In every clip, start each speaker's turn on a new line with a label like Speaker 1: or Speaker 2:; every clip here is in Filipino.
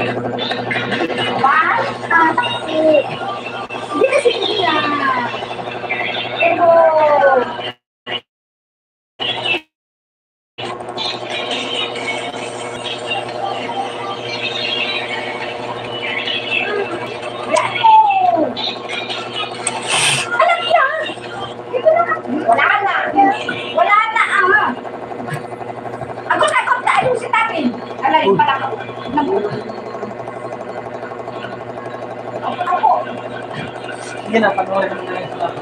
Speaker 1: Hindi kasi nila. Pero, wala na. Wala na Ako na ayun si Tatin. Alay, pala ko. Ako.
Speaker 2: Sige na, panoorin mo na yung slap.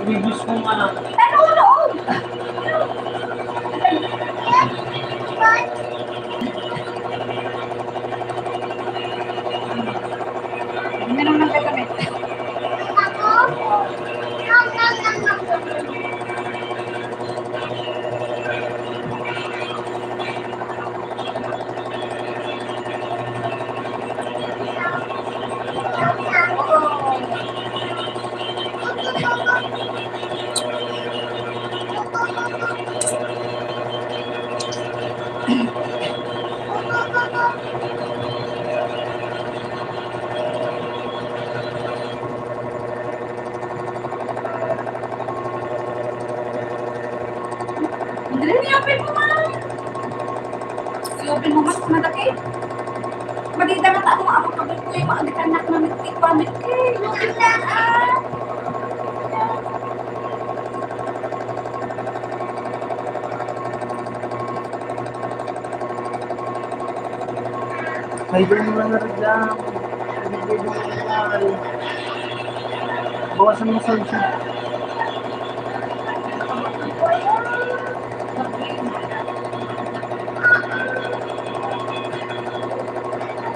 Speaker 2: Ibibus mo ano.
Speaker 1: Nanonood. Hindi naman nagkagamit. Hindi i-open mo man. I-open mo mas malaki. Malita na taong ako kabit ko yung mga anak na mitik-pamit eh. Yung lang
Speaker 2: Fiber mo lang na rin lang. Ibigay mo lang. Bawasan mo sa isa.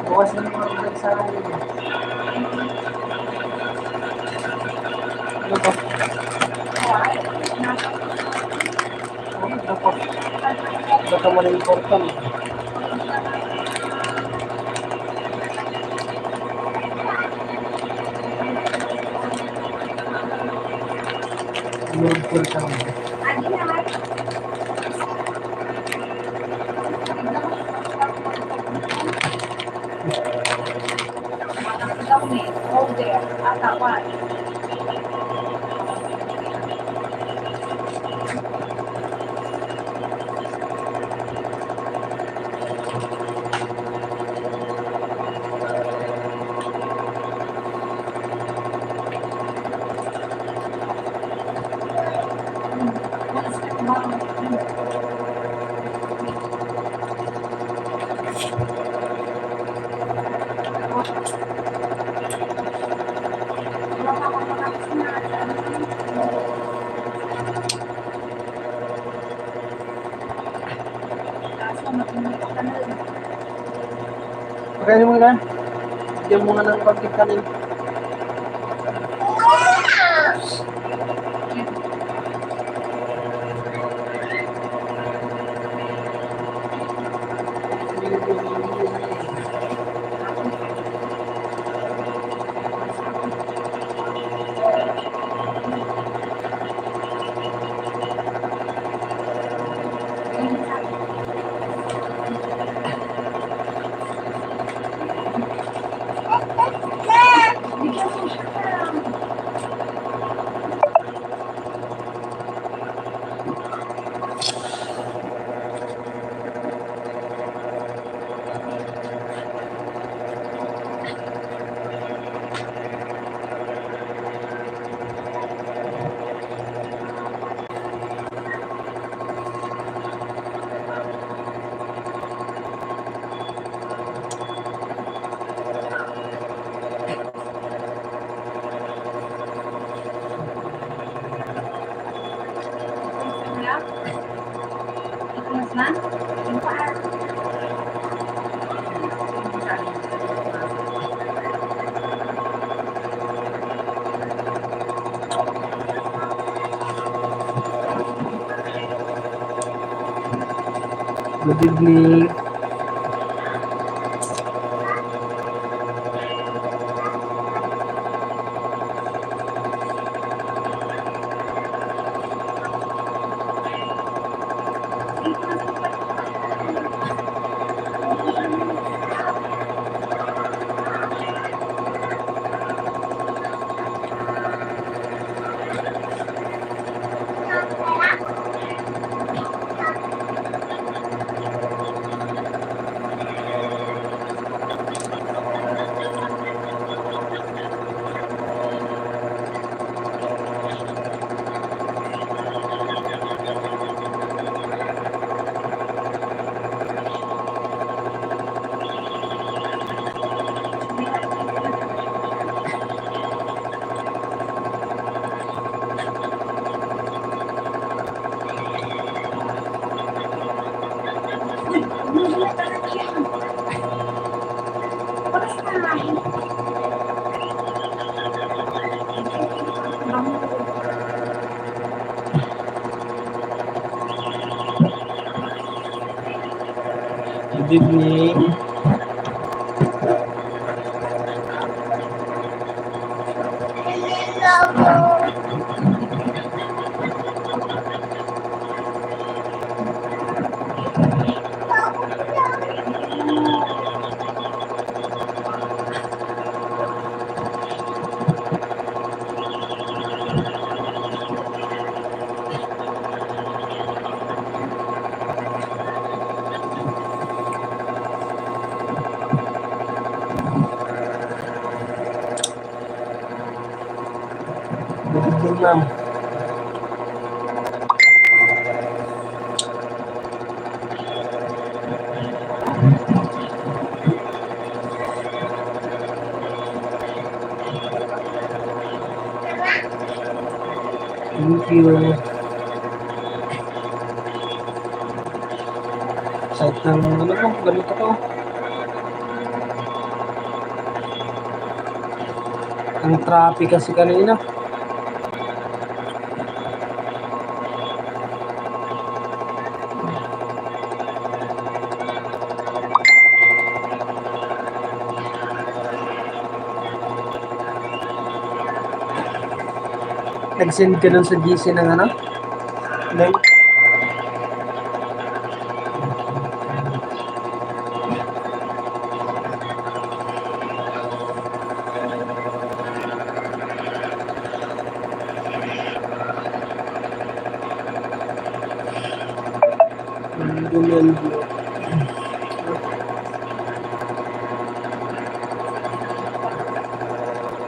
Speaker 2: Bawasan mo lang sa akin. Ano ba? Baka mo na important. Lord for some.
Speaker 1: Hold there. At that one.
Speaker 2: Pagkain mo nga. Bigyan mo nga ng konting kanin. Good evening. Good evening. Good evening, ma'am. Thank you. Site ng ano ko, ganito ko. Ang traffic kasi kanina. Nag-send ka nun sa GC ng ano? Link?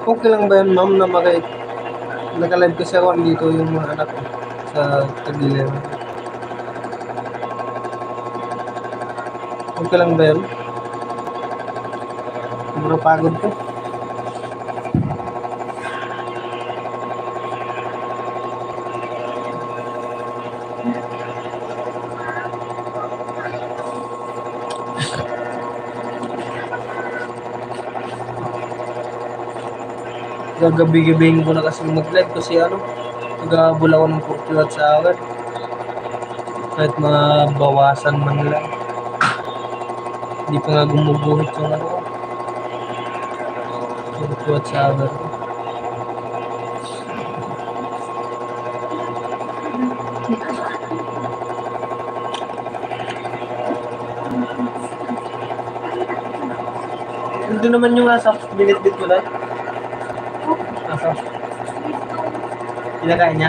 Speaker 2: Okay lang ba yun, ma'am, na naka-live kasi ako dito yung mga anak ko sa Tagiliran. Okay lang ba yun? Mura pagod ko. Gagabi-gabihin ko na kasi mag-live kasi ano, nag-aabol ako ng 40 watts sa hour. Kahit mabawasan man lang. Hindi pa nga gumuguhit yung ano ko. 40 watts sa hour ko. Ito naman yung nasa binit-bit ko lang. Nasa. Ilagay niya.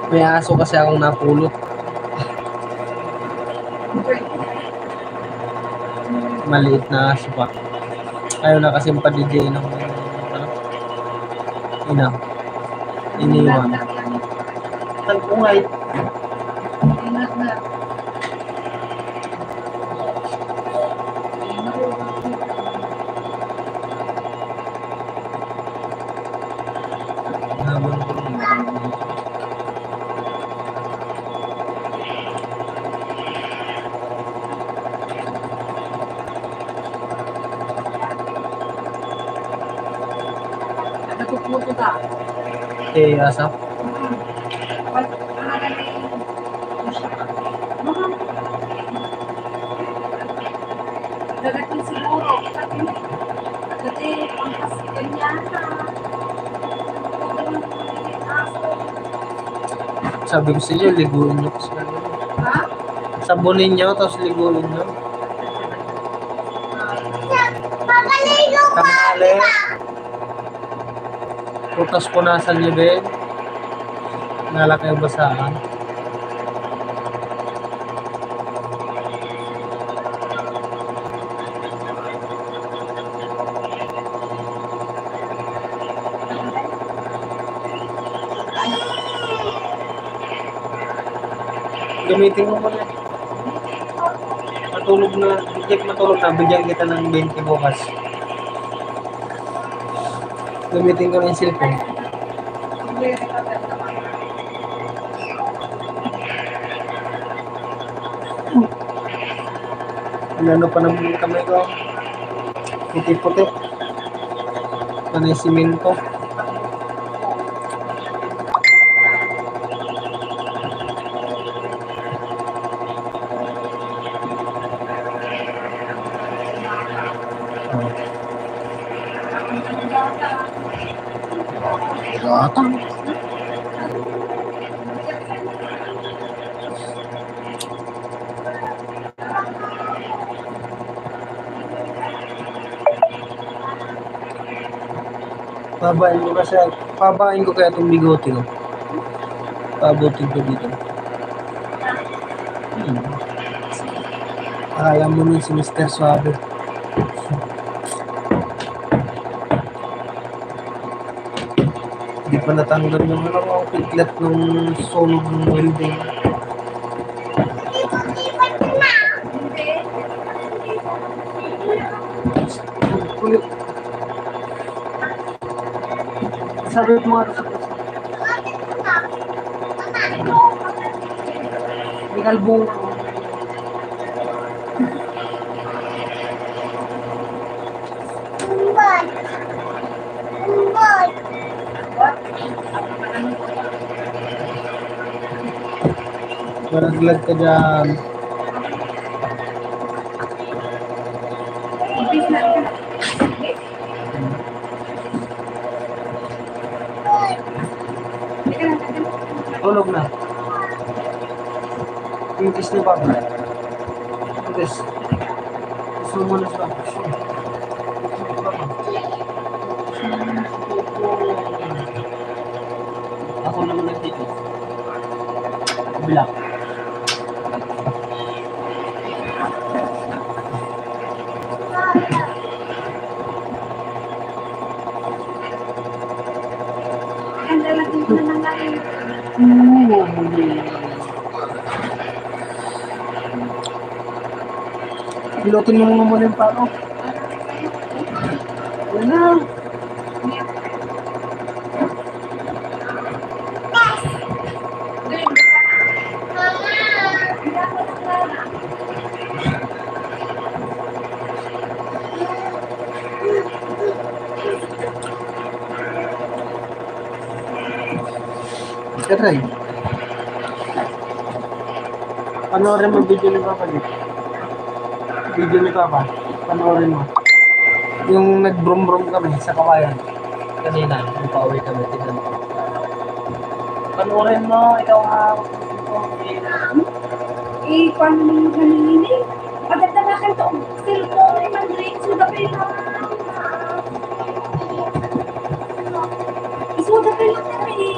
Speaker 2: May aso kasi akong napulot. Maliit na aso pa. Ayaw na kasi pa-DJ ng ano, iniwan. Tagpungay.
Speaker 1: Ingat na.
Speaker 2: Habang ko
Speaker 1: Nagpuputo ka.
Speaker 2: Asap.
Speaker 1: Dagatin siguro. Kasi pangkas ganyan na.
Speaker 2: Sabi ko sa inyo, liguin nyo kasi.
Speaker 1: Ha?
Speaker 2: Sabunin nyo, tapos liguin nyo.
Speaker 3: Papaligo ka!
Speaker 2: Kamali. Putas punasan nyo din. Nalaki ang basahan. Gamitin mo muna. Matulog na, matulog na, bigyan kita ng 20 bukas. Gamitin ko na yung cellphone. Ano pa naman yung kamay ko? Puti-puti. Panay simento. Matang. Pabain ko kaya itong bigote ko. Pabutin ko dito. Akala mo nun si Mr. Suave. Hindi pa natanggal yung ang piklat ng sunog ng welding. Kulit. Sabi mo nga sa may kalbong. Maraglag ka dyan. Tulog na. Yung kiss ni Papa. Kiss. Kiss mo muna sa Papa. Ako naman nagtito. Kabila.
Speaker 1: Ganda lang din na nangyari.
Speaker 2: Pilotin mo muna yung pano. Wala. Try. Panoorin mo video ni Papa dito. Video ni Papa. Panoorin mo. Yung nag-brum-brum kami sa kawayan. Kanina, yung pauwi kami. Tignan mo. Panoorin mo. Ikaw nga.
Speaker 1: Paano mo yung kanilini? Pagdadalakan to, cellphone, ay mag-drink, suda pa yun. Isuda pa yun kami.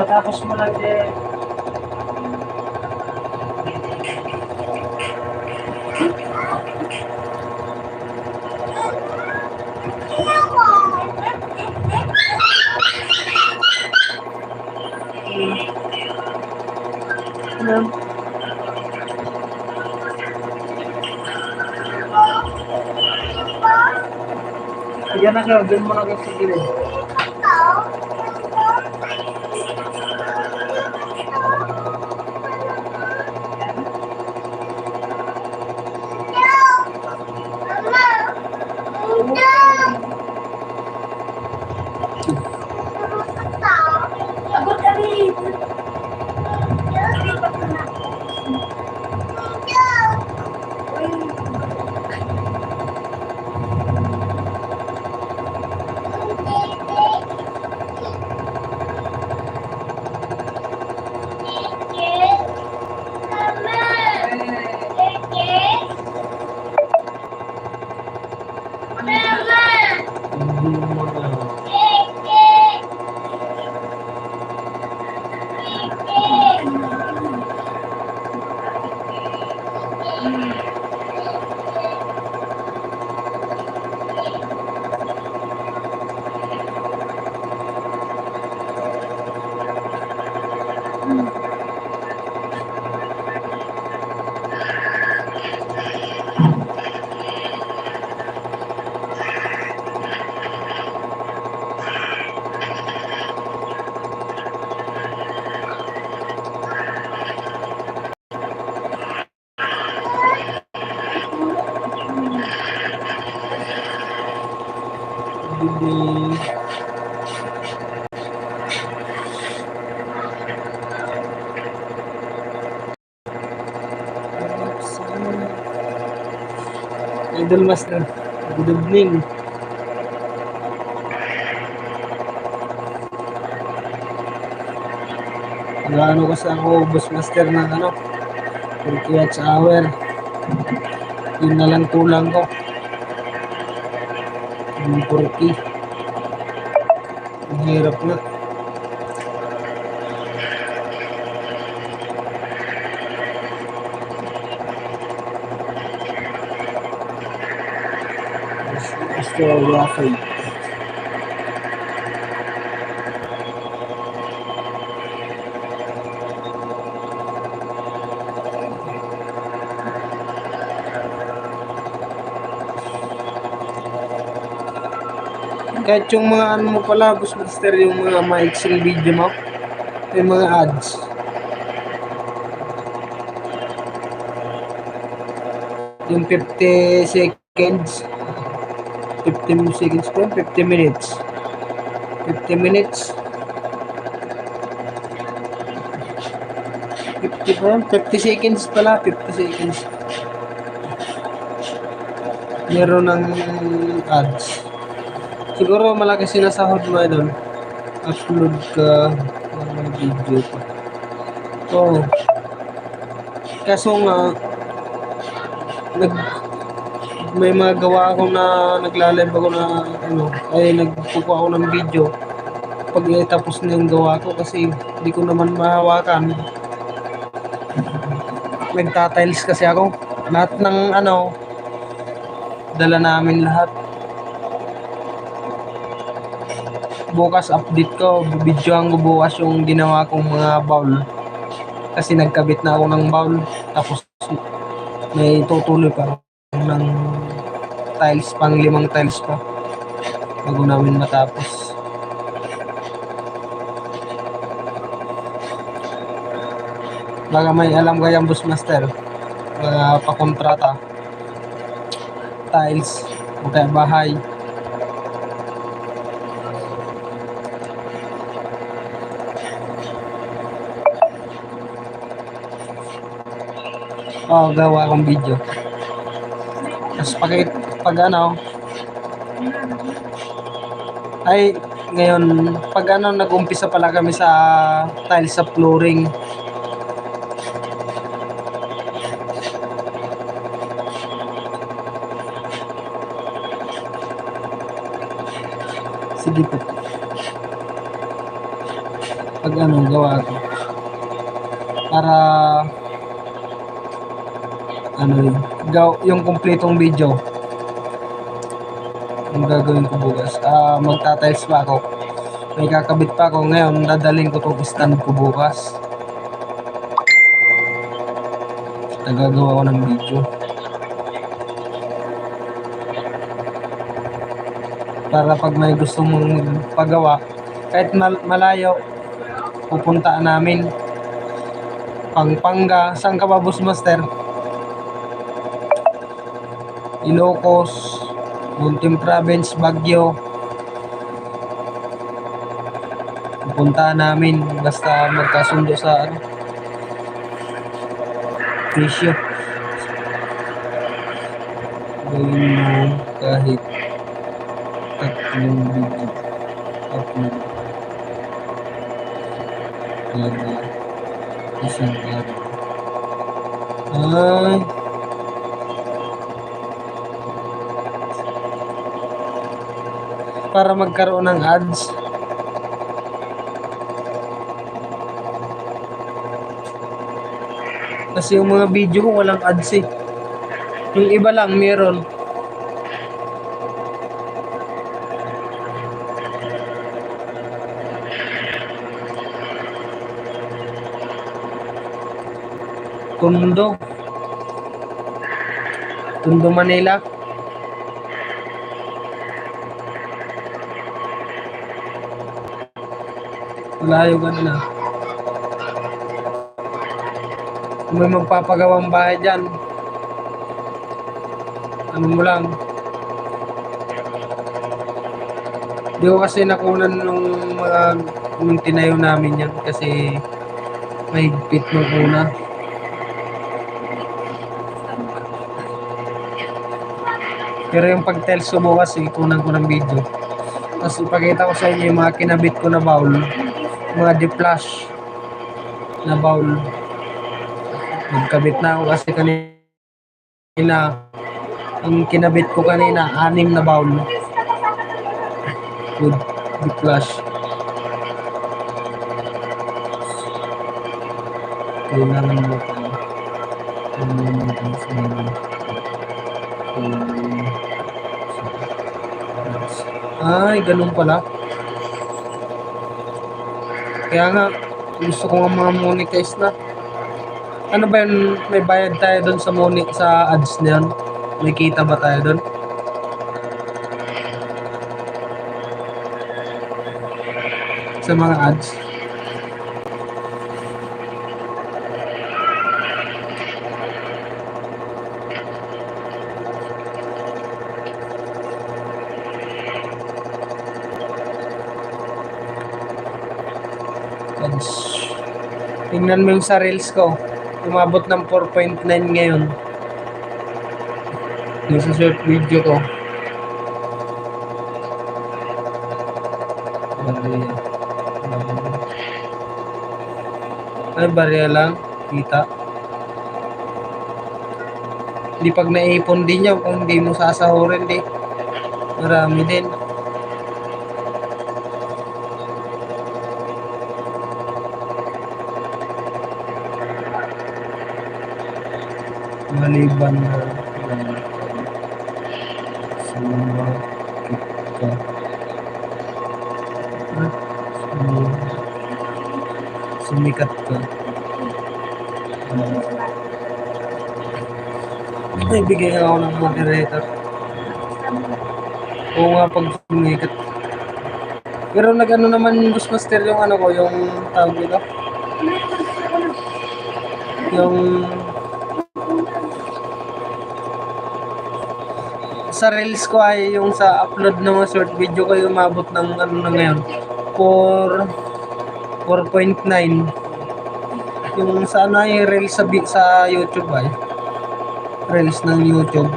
Speaker 2: Pagkatapos mo lang din. Ano? Sige na kayo, dyan mo na kayo sa gilid.
Speaker 1: Abot kami. Ilipat mo na.
Speaker 2: Hindi mo na. Hindi. Idol Master, good evening. Nag-ano kasi ako, Boss Master ng ano, 40 watts hour. Yun na lang kulang ko. Yung 40. Ang hirap na. Still rough. Kahit yung mga ano mo pala, Boss Master, yung mga maiksing video mo, yung mga ads. Yung 50 seconds, 50 seconds po, 50 minutes. 50 minutes. 50 pa, 50 seconds pala, 50 seconds. Meron ng ads. Siguro malaki sinasahod mo doon. Upload ka ng video pa. So, kaso nga, may mga gawa ako na nagla-live ako na ano, ay nagkukuha ako ng video pag tapos na yung gawa ko kasi hindi ko naman mahawakan. Nagtatiles kasi ako. Lahat ng ano, dala namin lahat. Bukas update ko, videoan ko bukas yung ginawa kong mga bowl. Kasi nagkabit na ako ng bowl. Tapos may tutuloy pa ng tiles, pang 5 tiles pa bago namin matapos. Baka may alam kayang Boss Master, mga pakontrata, tiles, o kaya bahay. Gawa akong video. Tapos pag ano, ay ngayon, pag ano, nag-umpisa pala kami sa tiles sa flooring. Sige po. Pag ano, gawa ko. Para ano yung kumpletong video yung gagawin ko bukas. Magtatiles pa ako, may kakabit pa ako ngayon, dadalhin ko tong stand ko bukas. nagagawa ko ng video. Para pag may gusto mong pagawa, kahit malayo, pupuntaan namin. Pampanga, saan ka ba, Bossmaster? Ilocos, Mountain Province, Baguio. Pupuntaan namin basta magkasundo sa presyo. Gawin mo kahit tatlong video upload kada isang araw. Ay, para magkaroon ng ads. Kasi yung mga video ko walang ads eh. Yung iba lang meron. Tondo, Manila. Layo ka na. Kung may magpapagawang bahay dyan, ano mo lang. Di ko kasi nakunan nung tinayo namin yan kasi may higpit nung una. Pero yung pag-tells ko bukas, ikunan ko ng video. Tapos ipakita ko sa inyo yung mga kinabit ko na bowl. Mga de-flash na bowl. Nagkabit na ako kasi kanina. Ang kinabit ko kanina, 6 na bowl. With de-flash. Kailangan mo ito. Ay, ganun pala. Kaya nga, gusto ko nga mga monetize na. Ano ba yun? May bayad tayo doon sa ads na yun? May kita ba tayo doon? Sa mga ads? Tingnan mo yung sa reels ko. Umabot ng 4.9 ngayon. Yung sa short video ko. Ay, barya lang. Kita. Hindi pag naipon din yan, kung hindi mo sasahurin din. Marami din. Maliban na sumakit ka. Sumikat ka. Ay, bigay ako ng moderator. Oo nga, pag sumikat. Pero nag-ano naman, Bossmaster, yung ano ko, yung tawag nito. Yung sa reels ko ay yung sa upload ng mga short video ko yung umabot ng ano na ngayon 4.9 yung sa ano yung reels sa YouTube ay reels ng YouTube.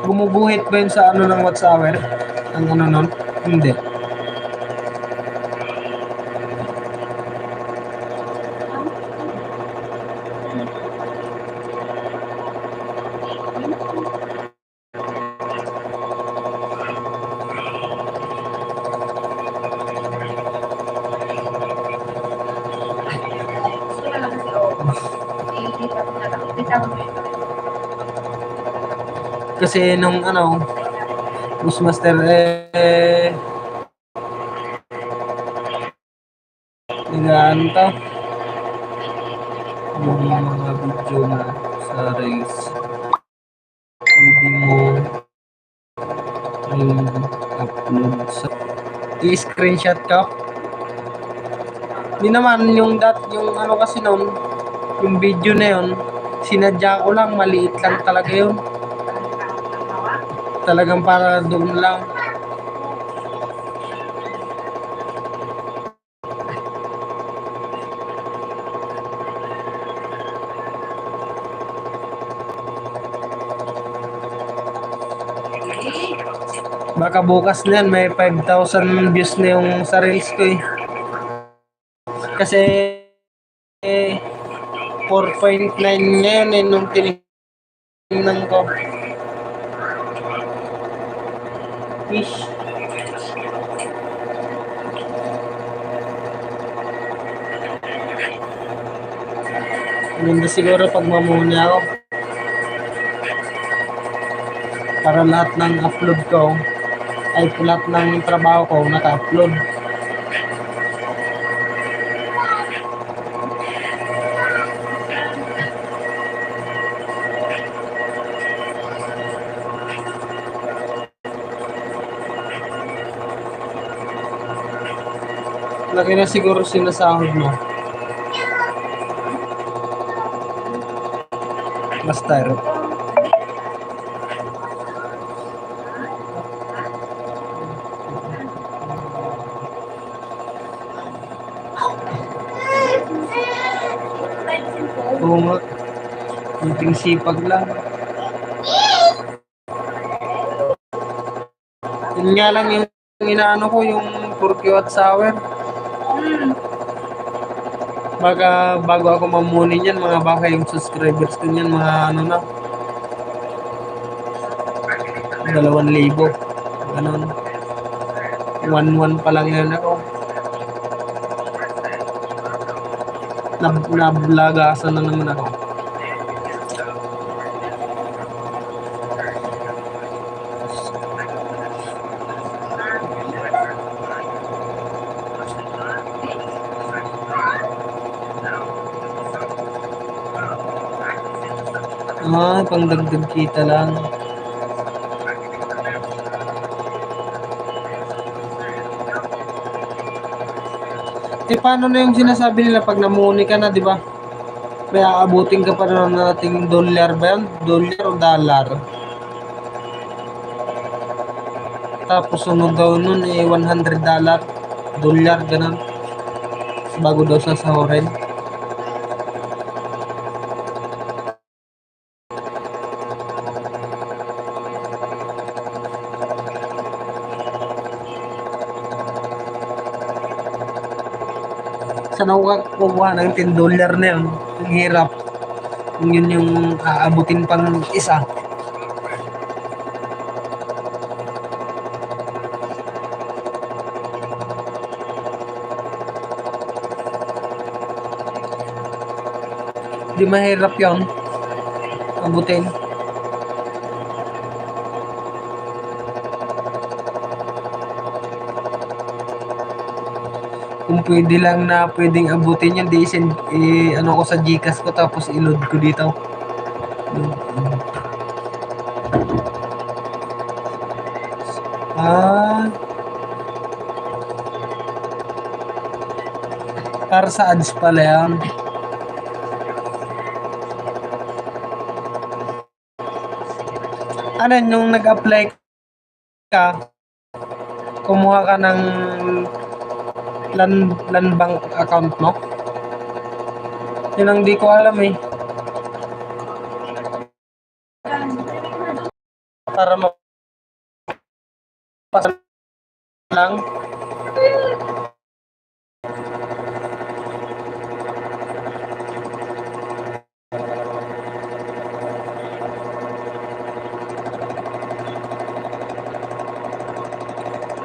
Speaker 2: Gumuguhit ba yun sa ano ng watch hour? Ang ano nun? Hindi. Kasi nung ano, Bossmaster Ganta. Yung mga video mo sa Reels. Hindi mo upload sa i-screenshot ka. Hindi naman yung ano kasi noon, yung video na yun, sinadya ko lang, maliit lang talaga yun. Talagang para doon lang. Baka bukas na yan, may 5,000 views na yung sa Reels ko eh. Kasi 4.9 ngayon eh, nung tinignan ko. Fish. Ganda siguro pag mamuni ako. Para lahat ng upload ko, ay lahat ng trabaho ko naka-upload. Laki na siguro sinasahod mo. Basta rin. Oo nga. Kunting sipag lang. Yun nga lang yung inaano ko, yung 4 kilowatt hour. Baka bago ako mamuni niyan, mga baka yung subscribers ko niyan, mga ano na, 2,000. Ganon. 1,1 pa lang yan ako. Nablagasan na naman ako. Pang dagdag kita lang. Paano na yung sinasabi nila pag namuni ka na, di ba? May aabutin ka pa na nating $1 ba yan? $1 o dollar? Tapos sunod daw nun $100. $1, ganun. Bago daw sasahurin. Saan ako kukuha ng $10 na yun? Ang hirap. Kung yun yung aabutin pang isa. Di mahirap yun. Abutin. Kung pwede lang na pwedeng abutin yun, di send, ano ko sa Gcash ko tapos i-load ko dito. Para sa ads pala yan. Ano nung nag-apply ka, kumuha ka ng land bank account mo? Yun ang di ko alam eh. Para mapasa lang.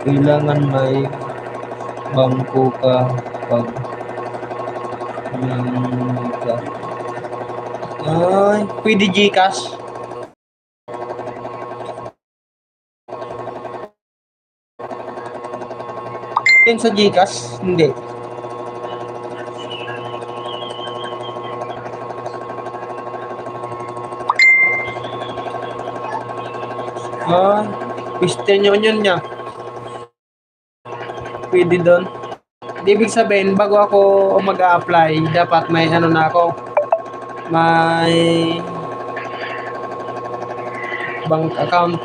Speaker 2: Kailangan may bangko ka pag ka. Ay, pwede Gcash. Yun sa Gcash, hindi. Ah, Western Union niya. Pwede doon. Ibig sabihin, bago ako mag-a-apply, dapat may ano na ako, may bank account.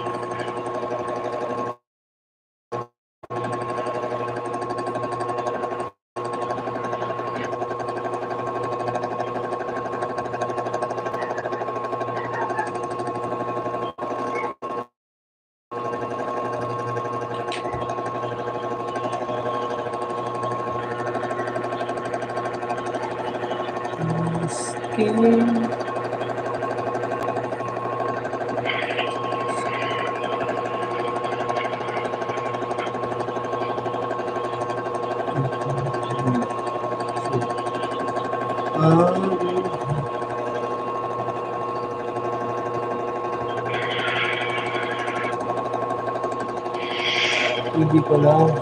Speaker 2: Skin. Hindi ko lang.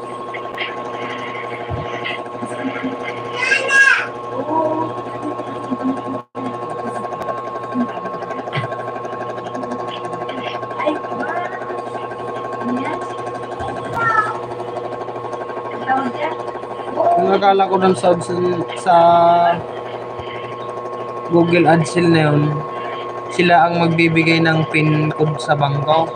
Speaker 1: Ay, wow. Ano yan? Ang tawag dyan?
Speaker 2: Yung akala ko dun sa Google Ads na yun, sila ang magbibigay ng PIN code sa bangko.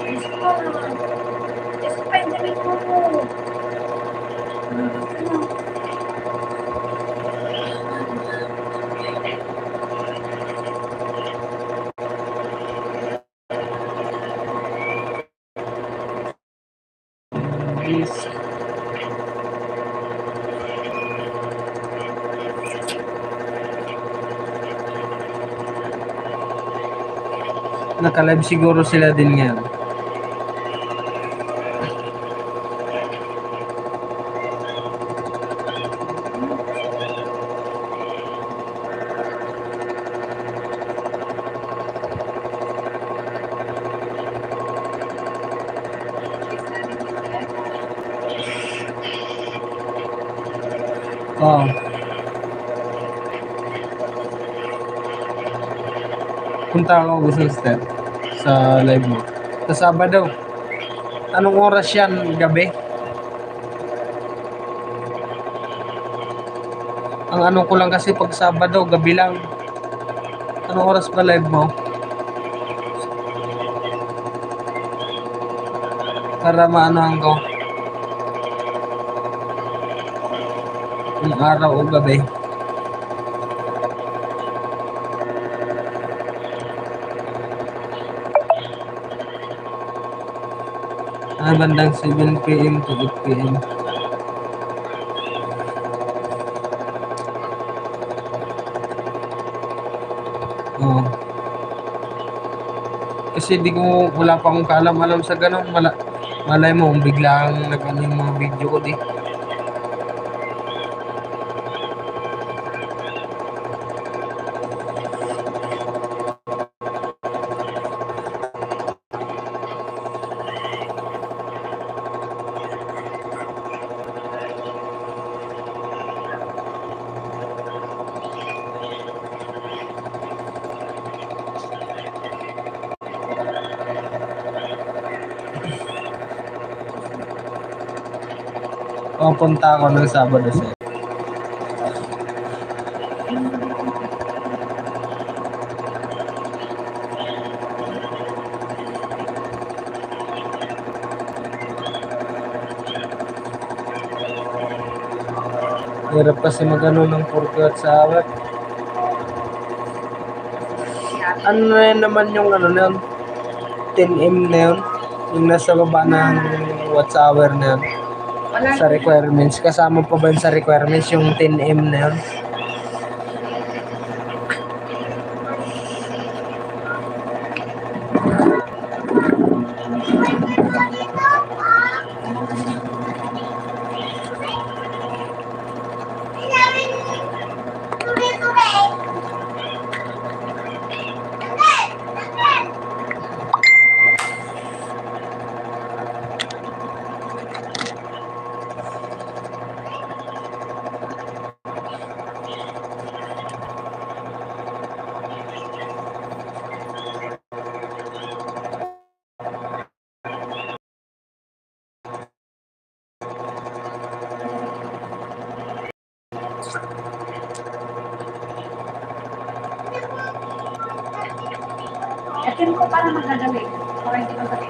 Speaker 1: Diyos ko. Diyos ko, yung damit mo.
Speaker 2: Yes. Naka-live siguro sila din ngayon. Oh. Punta ako gusto sa live mo. Sa Sabado. Anong oras yan? Gabi? Ang ano ko lang kasi pag Sabado, gabi lang. Anong oras ba live mo? Para maanohan ko. Yung araw o gabi. Bandang 7 PM to 8 PM. Oo. Kasi wala pa akong kaalam-alam sa ganun. Malay mo, biglang nag-ano yung mga video ko di. Pupunta ako ng Sabado sa hirap kasi magano ng workout sa awat. Ano na yun naman yung ano na yun? 10M na yun? Yung nasa baba ng watts hour na yun? Sa requirements. Kasama pa ba yun sa requirements yung 10M na yun?
Speaker 1: Yan ko para magdadali. Para hindi magdali.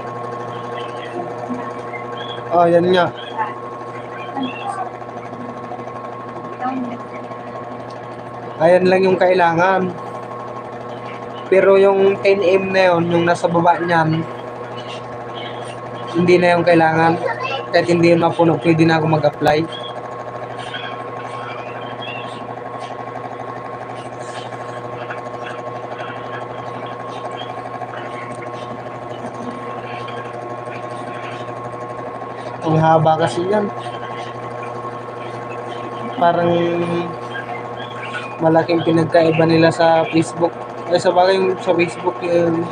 Speaker 2: Oh, yan nga. Ayan lang yung kailangan. Pero yung 10M na yun, yung nasa baba niyan, hindi na yung kailangan. Kahit hindi yun mapuno, pwede na ako mag-apply. Ang haba kasi yan. Parang malaking pinagkaiba nila sa Facebook. Ay, sa bagay yung sa Facebook yun,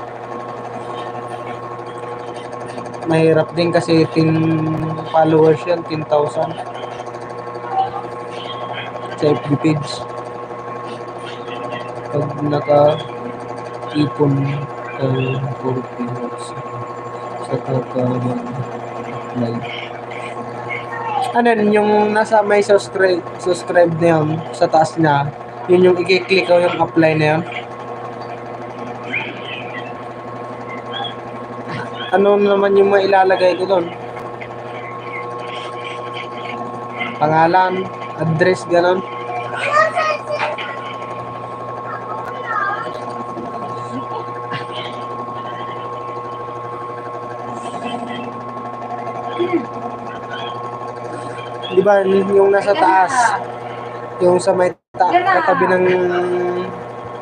Speaker 2: mahirap din kasi 10 followers yan, 10,000 sa FB page. Pag naka-ipon ka 40 watts sa kaka-live. Ano yun, yung nasa may subscribe na yun, sa taas niya, yun yung i-click ko yung apply na yun. Ano naman yung mailalagay ko doon? Pangalan, address, gano'n. Di ba yung nasa taas, yung sa may katabi ng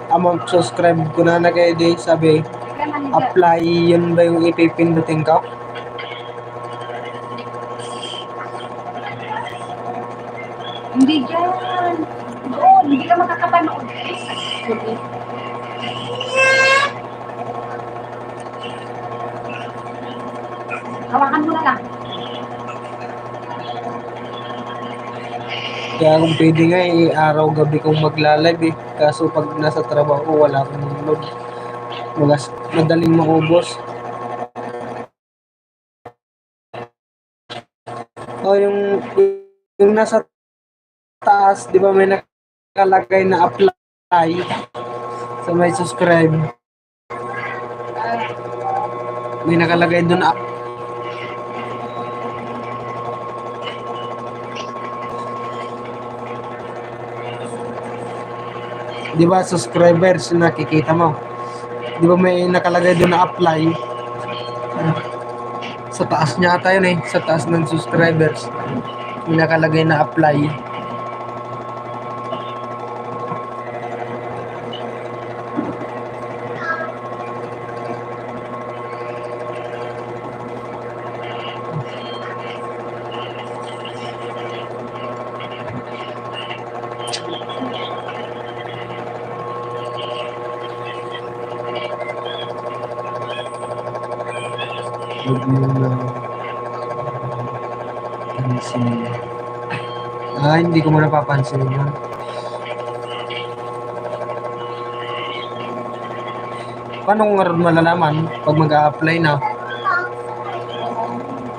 Speaker 2: amount subscribe ko na nag-edit, sabi, apply, yun ba yung ipipindutin ko?
Speaker 1: Hindi dyan. Doon, hindi ka makakapanood. Sige. Hawakan mo na lang.
Speaker 2: Kaya kung pwede nga, araw-gabi kong magla-live eh. Kaso pag nasa trabaho ko, wala akong load. Madaling maubos. O yung nasa taas, di ba may nakalagay na apply sa may subscribe. May nakalagay doon di ba subscribers nakikita mo, di ba may nakalagay doon na apply sa taas niya ata yun eh, sa taas ng subscribers may nakalagay na apply. Review na pansin. Hindi ko mo napapansin yun. Paano ko nga rin malalaman pag mag-a-apply na?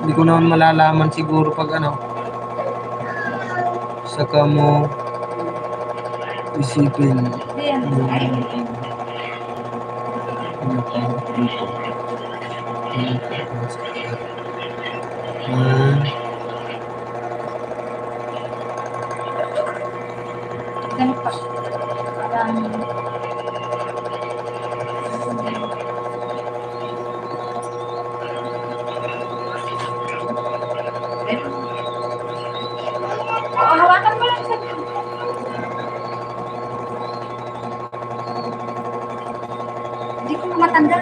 Speaker 2: Hindi ko naman malalaman siguro pag ano. Saka mo isipin.
Speaker 1: Ayan. Ay, ganun pa. Parang... hawakan mo lang siya. Hindi ko matanda.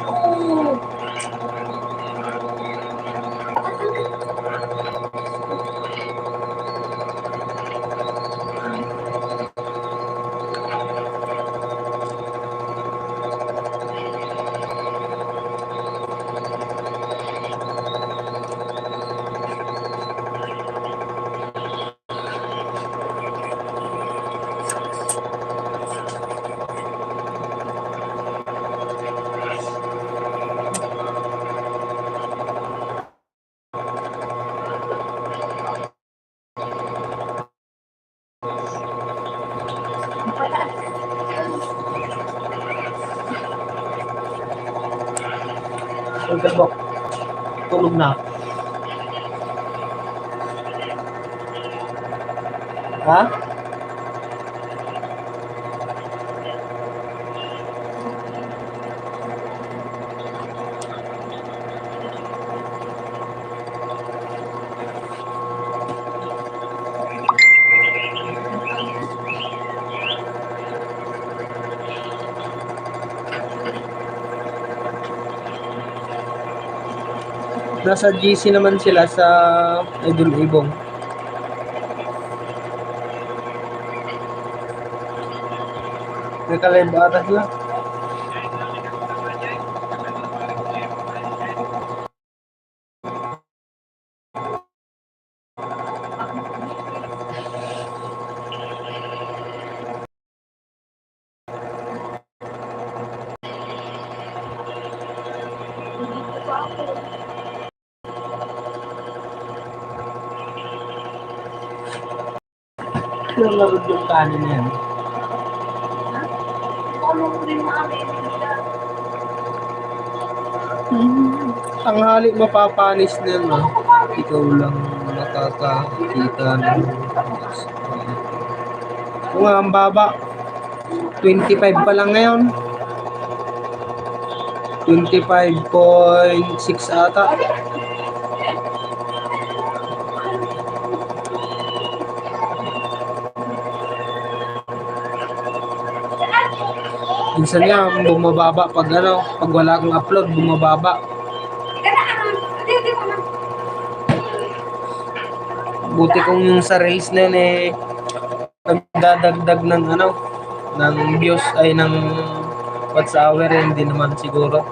Speaker 2: Pagkabok. Tulog na. Ha? Nasa GC naman sila sa Idol Ibong. Naka-live ata sila.
Speaker 1: Dito pa ako.
Speaker 2: Nalaro yung kanin na yan.
Speaker 1: Ha? Tulong din namin.
Speaker 2: Tanghali mapapanis na yan, ah. Ikaw lang nakakakita ng kung nga ang baba 25 pa lang ngayon, 25.6 ata. Minsan nga bumababa pag pag wala akong upload, bumababa.
Speaker 1: Hindi ko na.
Speaker 2: Buti kong yung sa reels na yun nagdadagdag ng ng views ay ng watch hour, hindi naman siguro.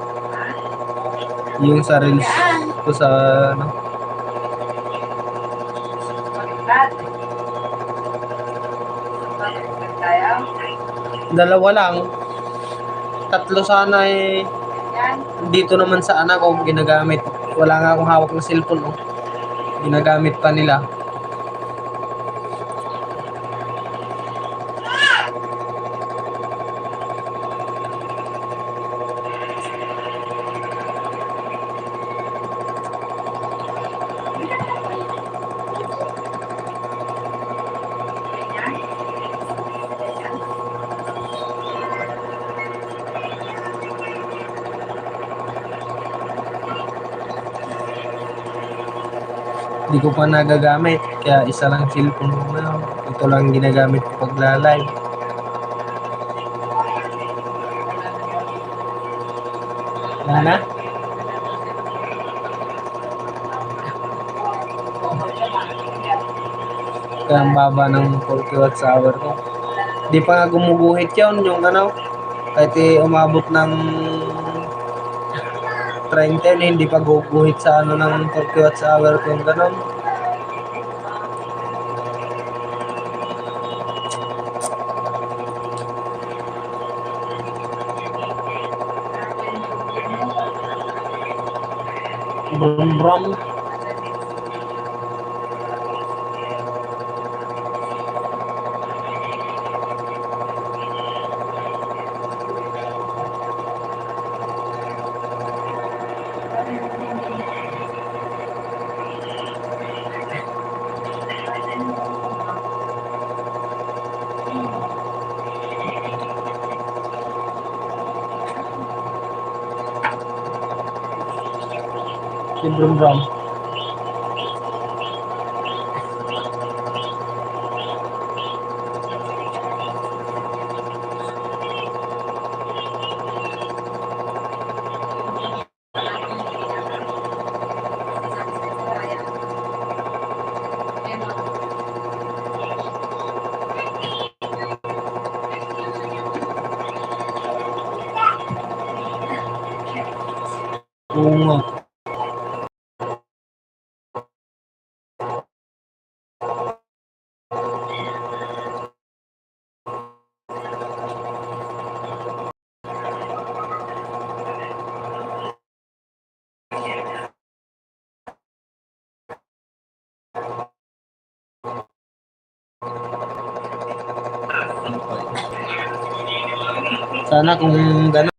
Speaker 2: Yung sa reels ko sa dalawa lang. Tatlo sana dito naman sa anak ko ginagamit. Wala nga akong hawak ng cellphone, oh. Ginagamit pa nila. Hindi ko pa nagagamit, kaya isa lang cellphone ko ngayon. Ito lang ginagamit ko pagla-live. Wala na? Kaya ang baba ng 40 watts hour ko. Di pa nga gumuguhit yun, yung kahit umabot ng 30, hindi pa guguhit sa ng 40 watts hour ko yung ganon. Brum brum. Si Brum Brum. Oo nga. Sana kung gano'n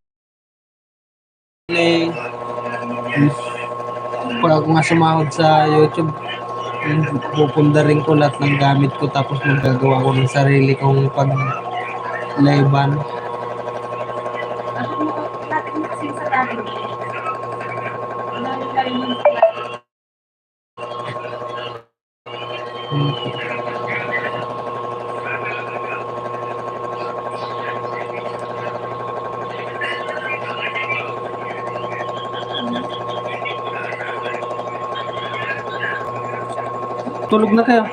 Speaker 2: Pag ako nga sumahod sa YouTube, pupundarin ko lahat ng gamit ko tapos magagawa ko ng sarili kong pag-livean.
Speaker 1: Ano mo, natin kasi sa dati. Dahil yung
Speaker 2: Tulog na kayo.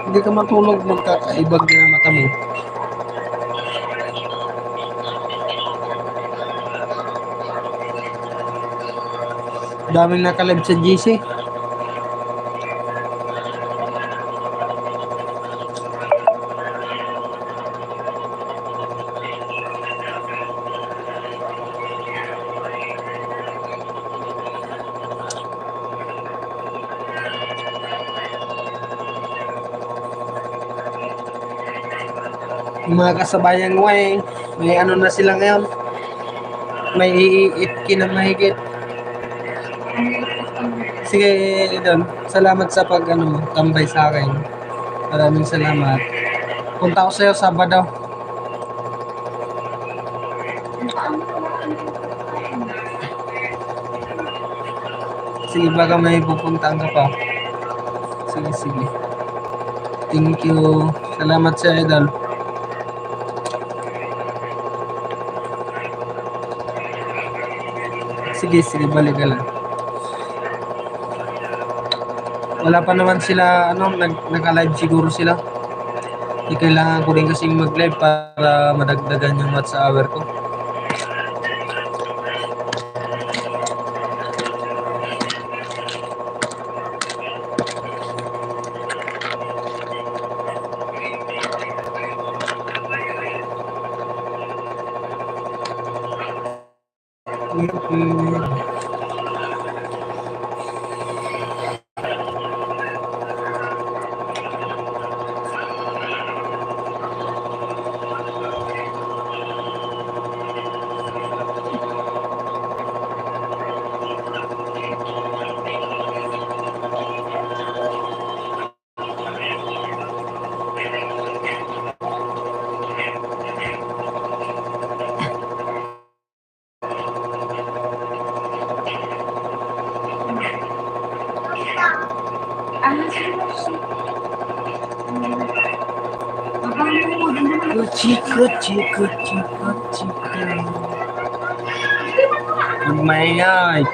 Speaker 2: Hindi ka matulog, magkakaibag din ang mata mo. Daming nakalive sa GC. Yung mga kasabayan ko may ano na sila ngayon. May iitki na mahigit. Sige, Idol. Salamat sa tambay sa akin. Maraming salamat. Punta ako sa'yo Sabado. Sige, baka may pupuntaan ka pa. Sige, sige. Thank you. Salamat sa Idol. Sige, sige, balik ka lang. Wala pa naman sila, naka-live siguro sila. Hindi kailangan ko rin kasing mag-live para madagdagan yung watch hour ko. Kuchi. Lumayan.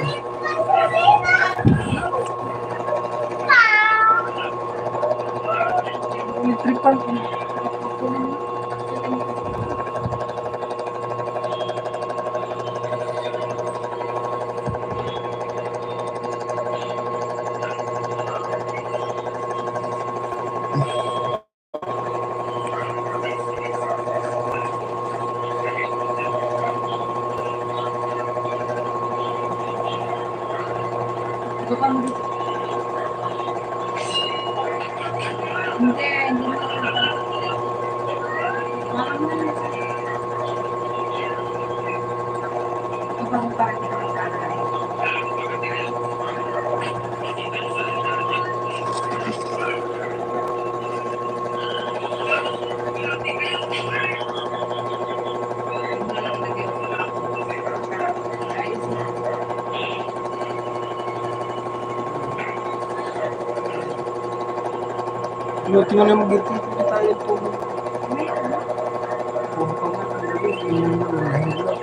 Speaker 2: Buti mo na mag-ito tayo po. Puro pa man, hindi mo nahihirap.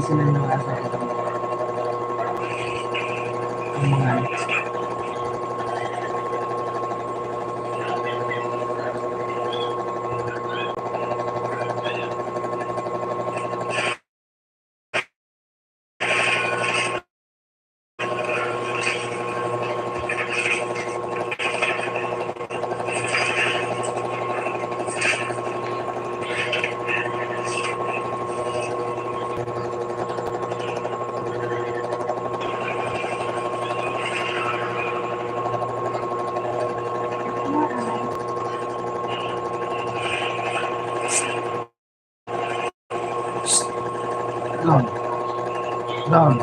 Speaker 2: sila ng asa ko. Yung mga down. Down.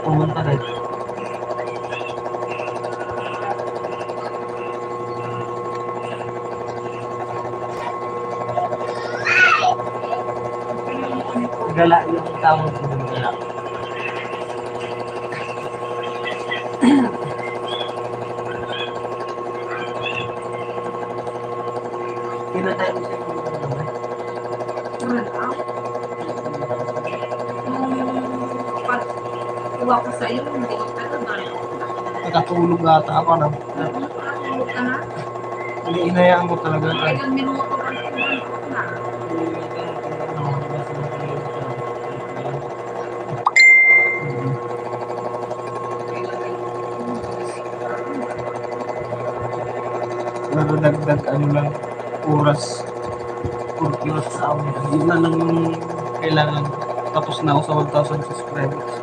Speaker 2: Pumunta rin. Gala yung tawag ko ng gala. Kailan tayo sa
Speaker 1: Kuha ko sa iyo, hindi ka na.
Speaker 2: nakatulog ata ako na.
Speaker 1: Nakatulog ka na?
Speaker 2: Hindi inayaan ko talaga.
Speaker 1: Ilang minuto ka na.
Speaker 2: Pero dagdag ano lang, oras. 40 oras sa amin. Yun na lang yung kailangan. Tapos na ako sa 1,000 subscribers.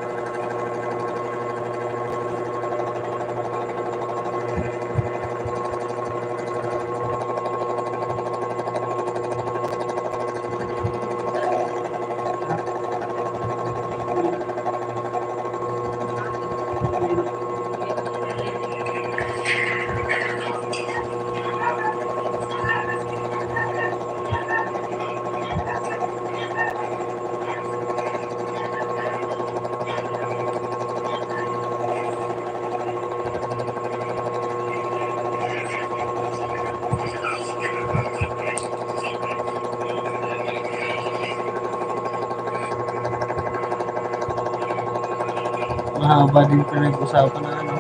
Speaker 2: Mahaba din pinag-usapan na ano.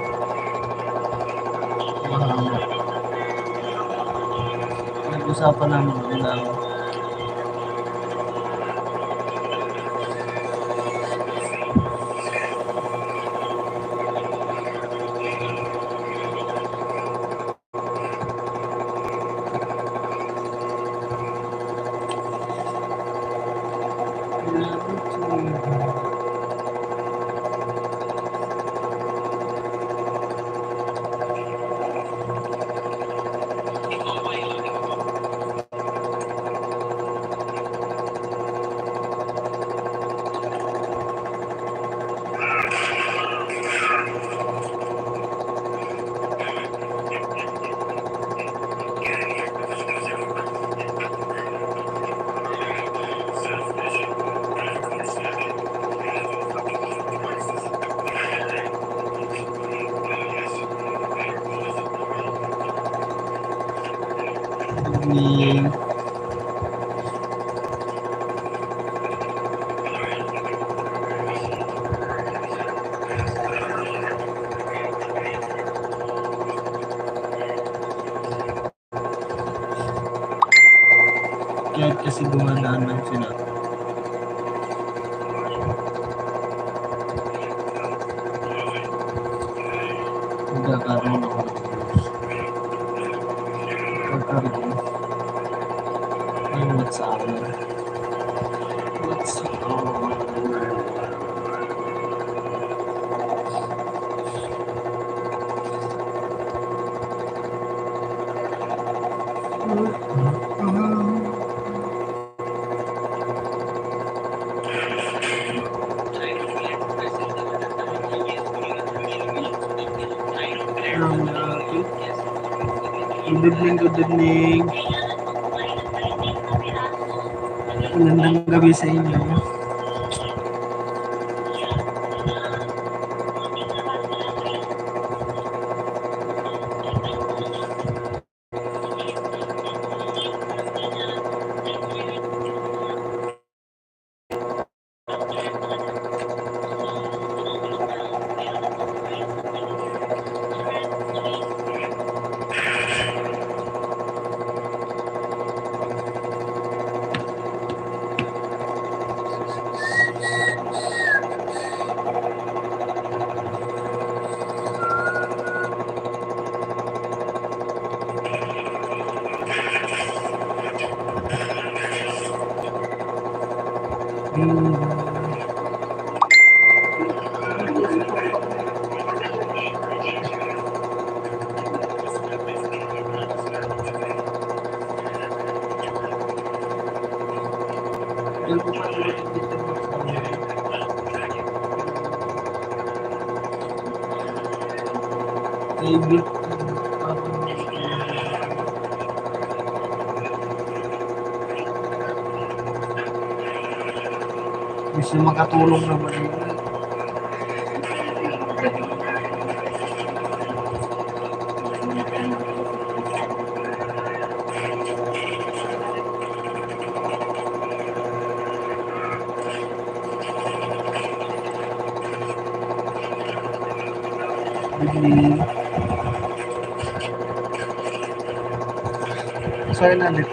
Speaker 2: Mahaba. Pinag-usapan namin ng ni kahit kasi dumadaan lang sila. Magkakaroon ako ng pagkaroon ng WhatsApp. Good evening, good evening. Magandang gabi sa inyo. Yung pupatuloy dito sa table. Gusto makatulong naman yun. Bili. Sorry na ulit.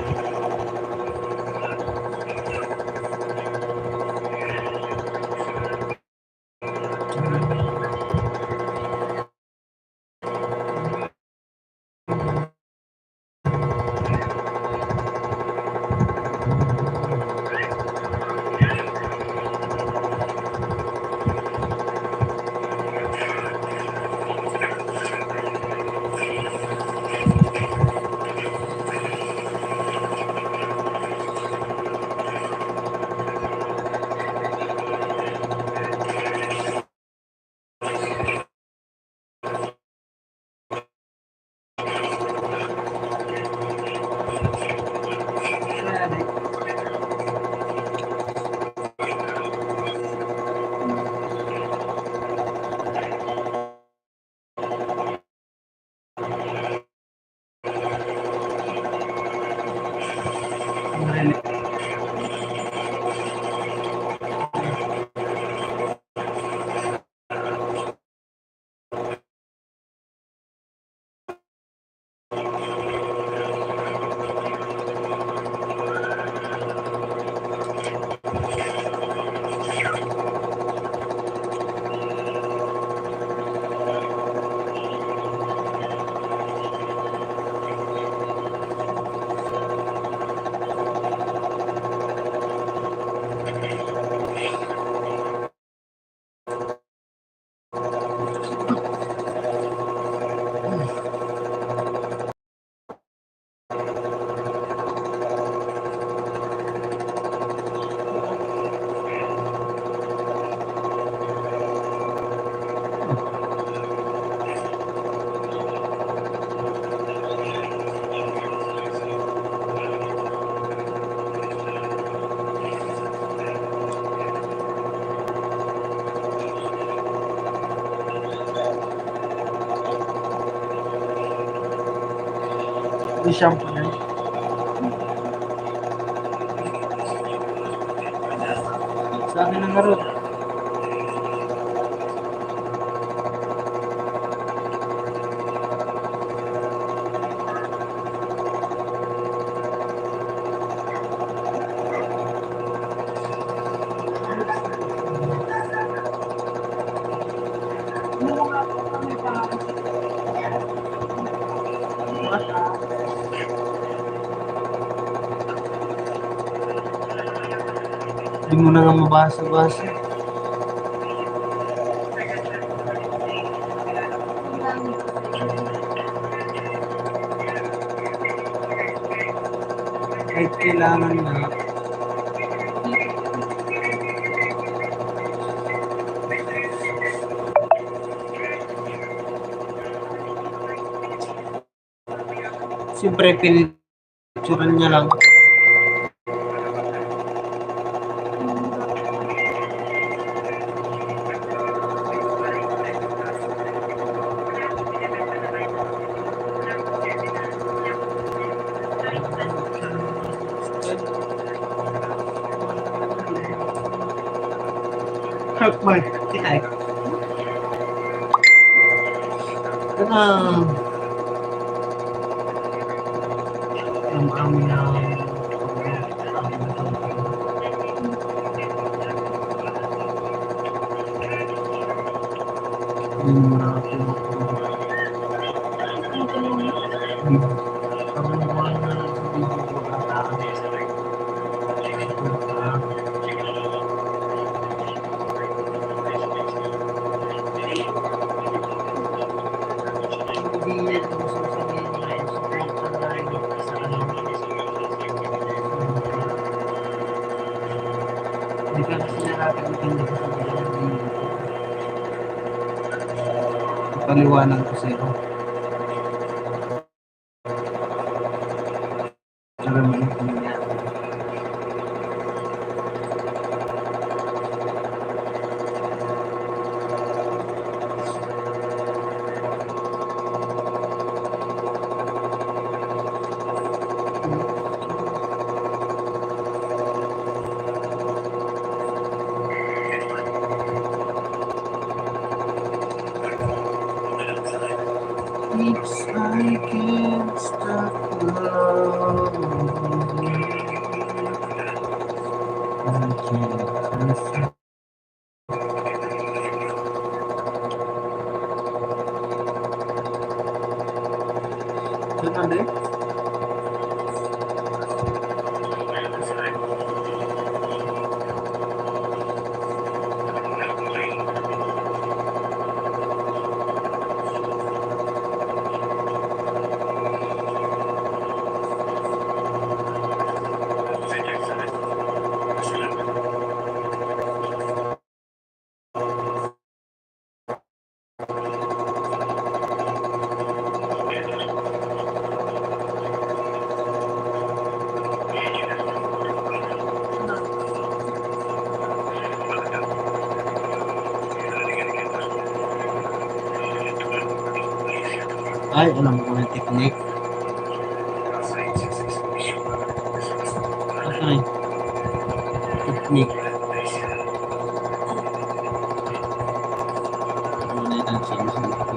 Speaker 2: May shampoo na. Sa akin na nga rin. Hindi mo na nga mabasa-basa. Kahit kailangan na. Siyempre, pinituran niya lang. Help my kay. Ang amin na hindi mo na ako pangalawa na sa video ko ka kasi nakakaintindi ko sa mga paliwanag ko sa iyo. Para maintindihan. If I can't stop loving I can't. Ito na din. Ay, alam ko yung technique. Okay. Technique. Muna yung sinasabi.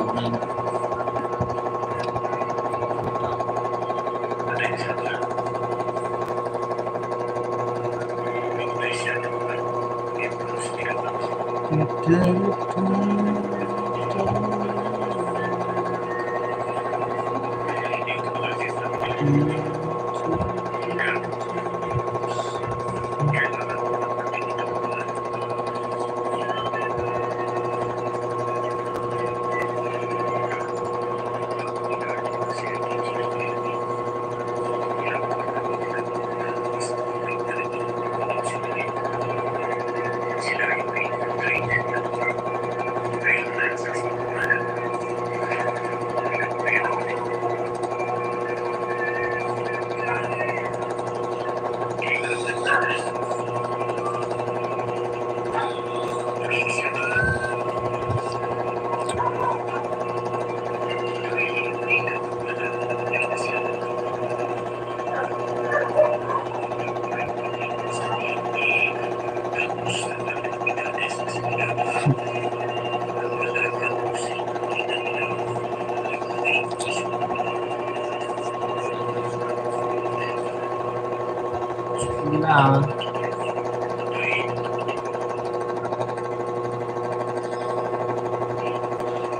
Speaker 2: Sige na.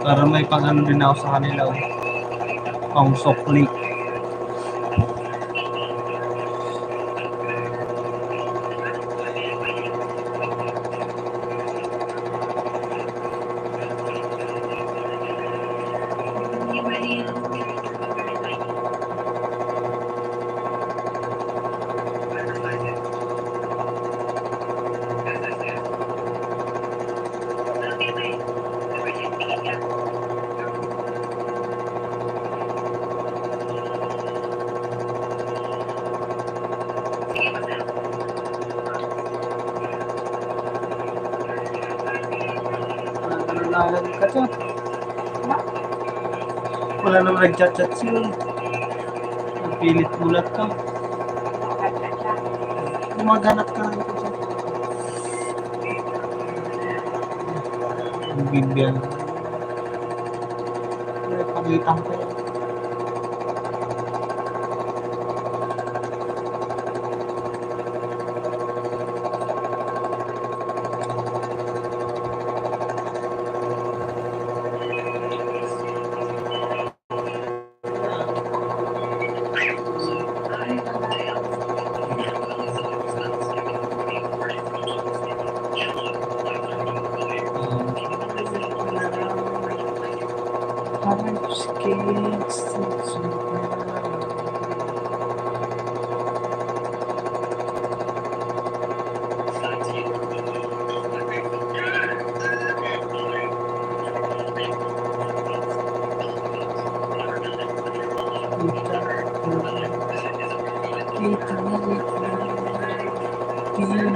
Speaker 2: Para may pang-ano din ako sa kanila. Pang soft plate. Wala naman nag-chat. Wala naman nag-chat siya. Napilit mulat ka. Maghanap ka lang ito. Ang bibyan. Pagitang ko. Kita tila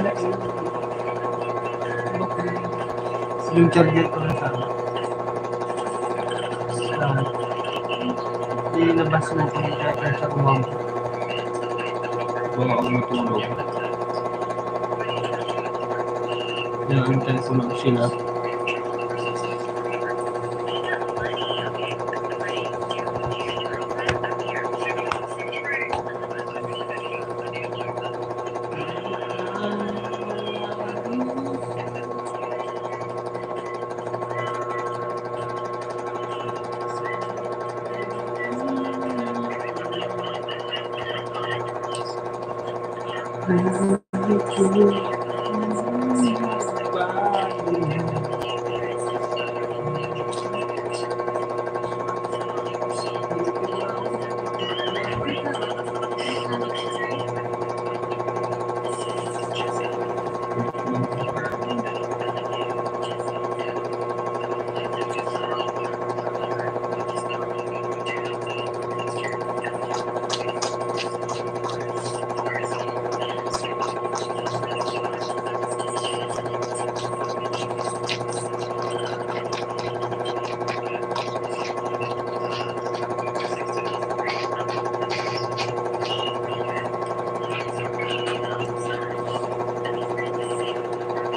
Speaker 2: yung charger ko na sana. Ilabas natin kaya sa kumampo. Baka ako matulog. Inaantay ko lang sila.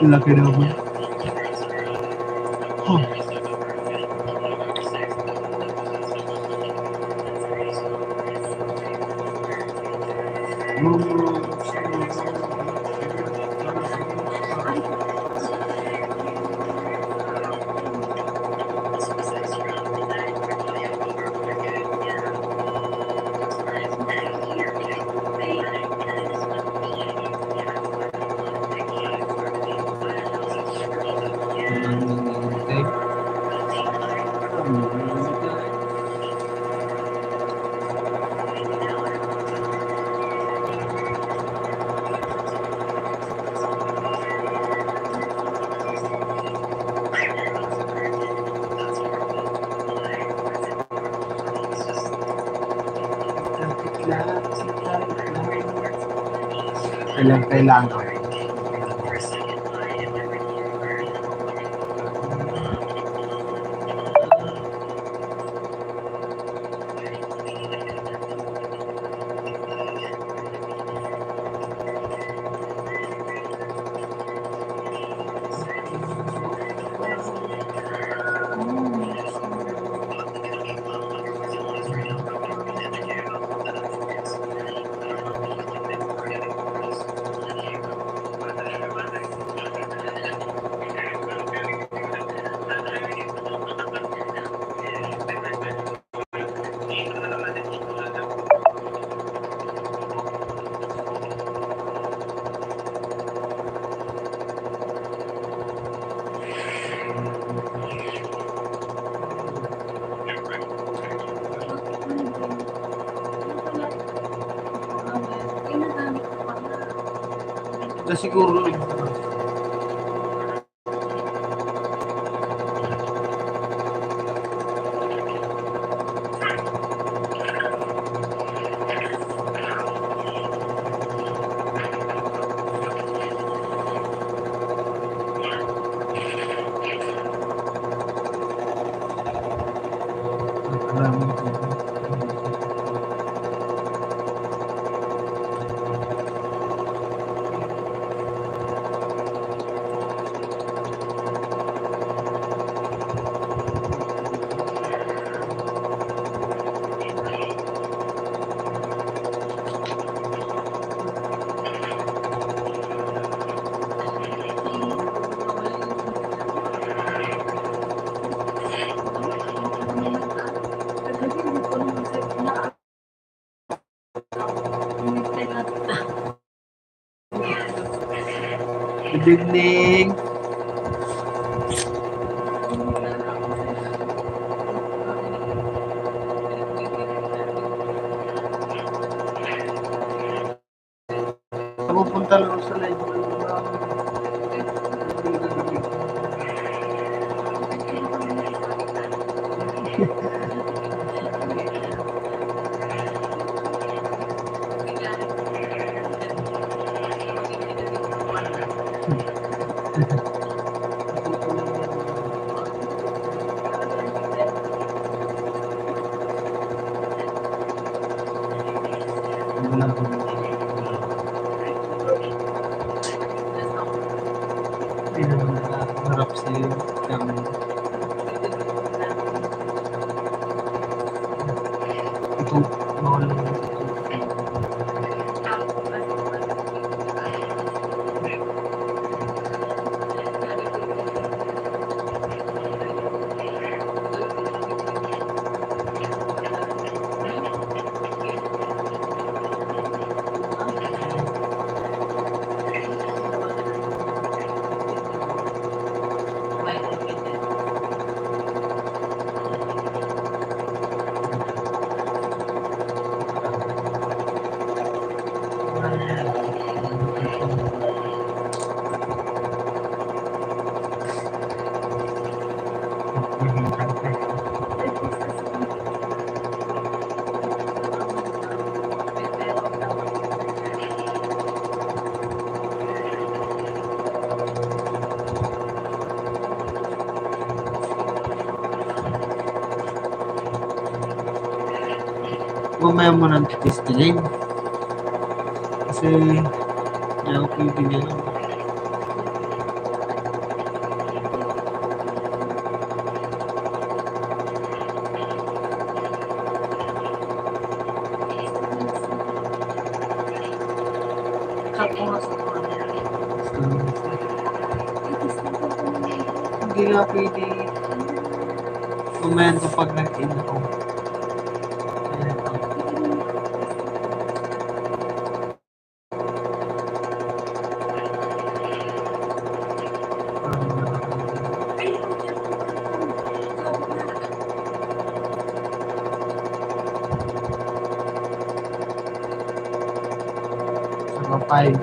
Speaker 2: Laki naman. Huh. Kailangan ko. Na siguro good evening. Pupunta lang sa live. Hindi naman nakaharap sa'yo. Kami. Ito, bawal naman ito. Mamaya mo nang titistingin. Kasi hindi ako pipigil. Hindi nga pwede. Mamaya kapag nag-in ako. Ayan ako. Saka 5.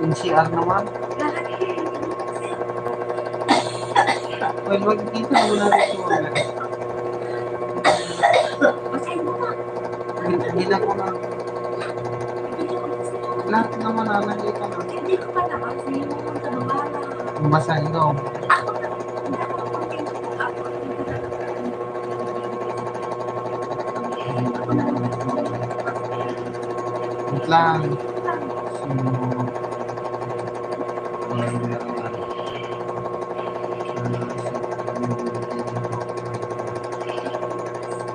Speaker 2: NCR naman. Well, magkikita mo na rin ito. Hindi na ko na. Lahat naman na nakita na.
Speaker 1: Hindi ko pa naman. Hindi mo kung tababala.
Speaker 2: Basta ikaw.
Speaker 1: Ako na. Hindi ako nakontent kung ako.
Speaker 2: Wait lang. So, wala yung larawan.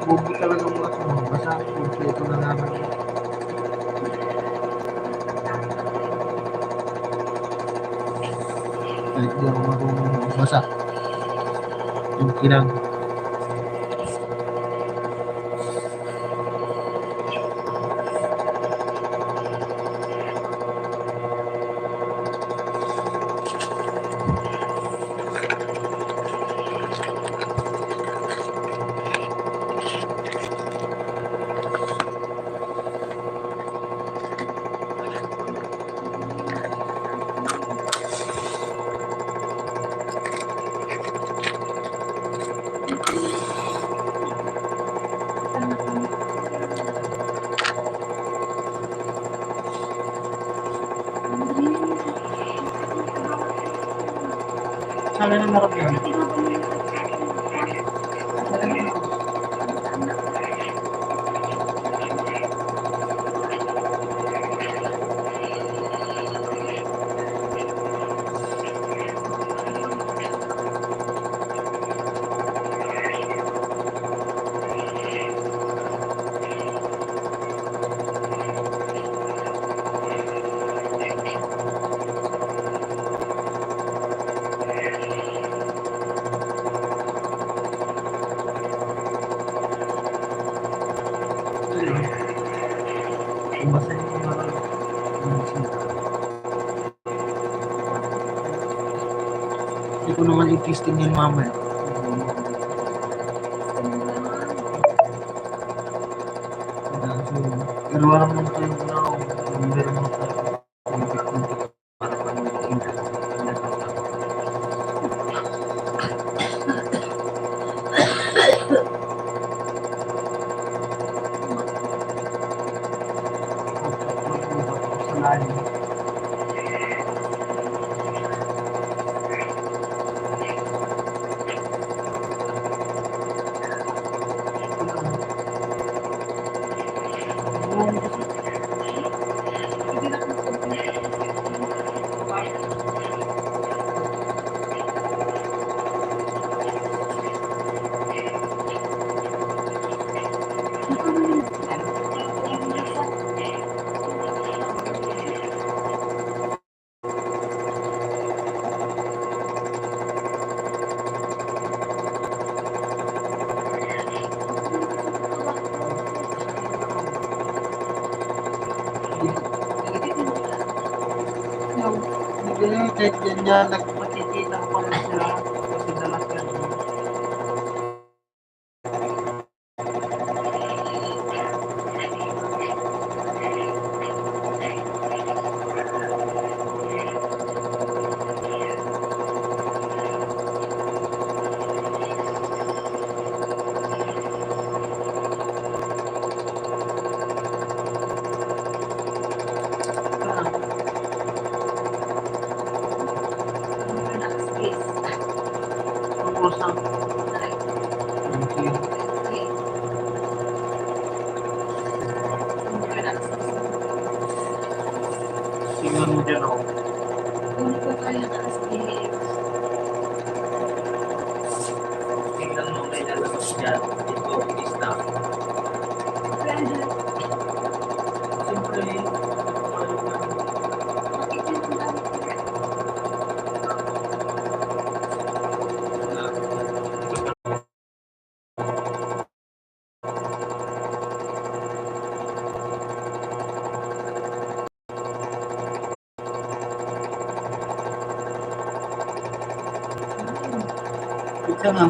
Speaker 2: Bubo talaga mga ito. Basta kompleto na naman. Kahit di ako marunong magbasa. Yung kinang. Sabi na narap yun. Basta yung mga hindi ko naman i-testing yun mamaya. Pero alam mo tayo na ako. Meron mo tayo. Para pag-ingat. Diyan nagpatitita ko pala sila. Kasi dalas yan. Tapos ang tingnan mo dyan ako. Tingnan mo may lalabas dyan. Ito, isda. Siyempre, ano na. Ito nga.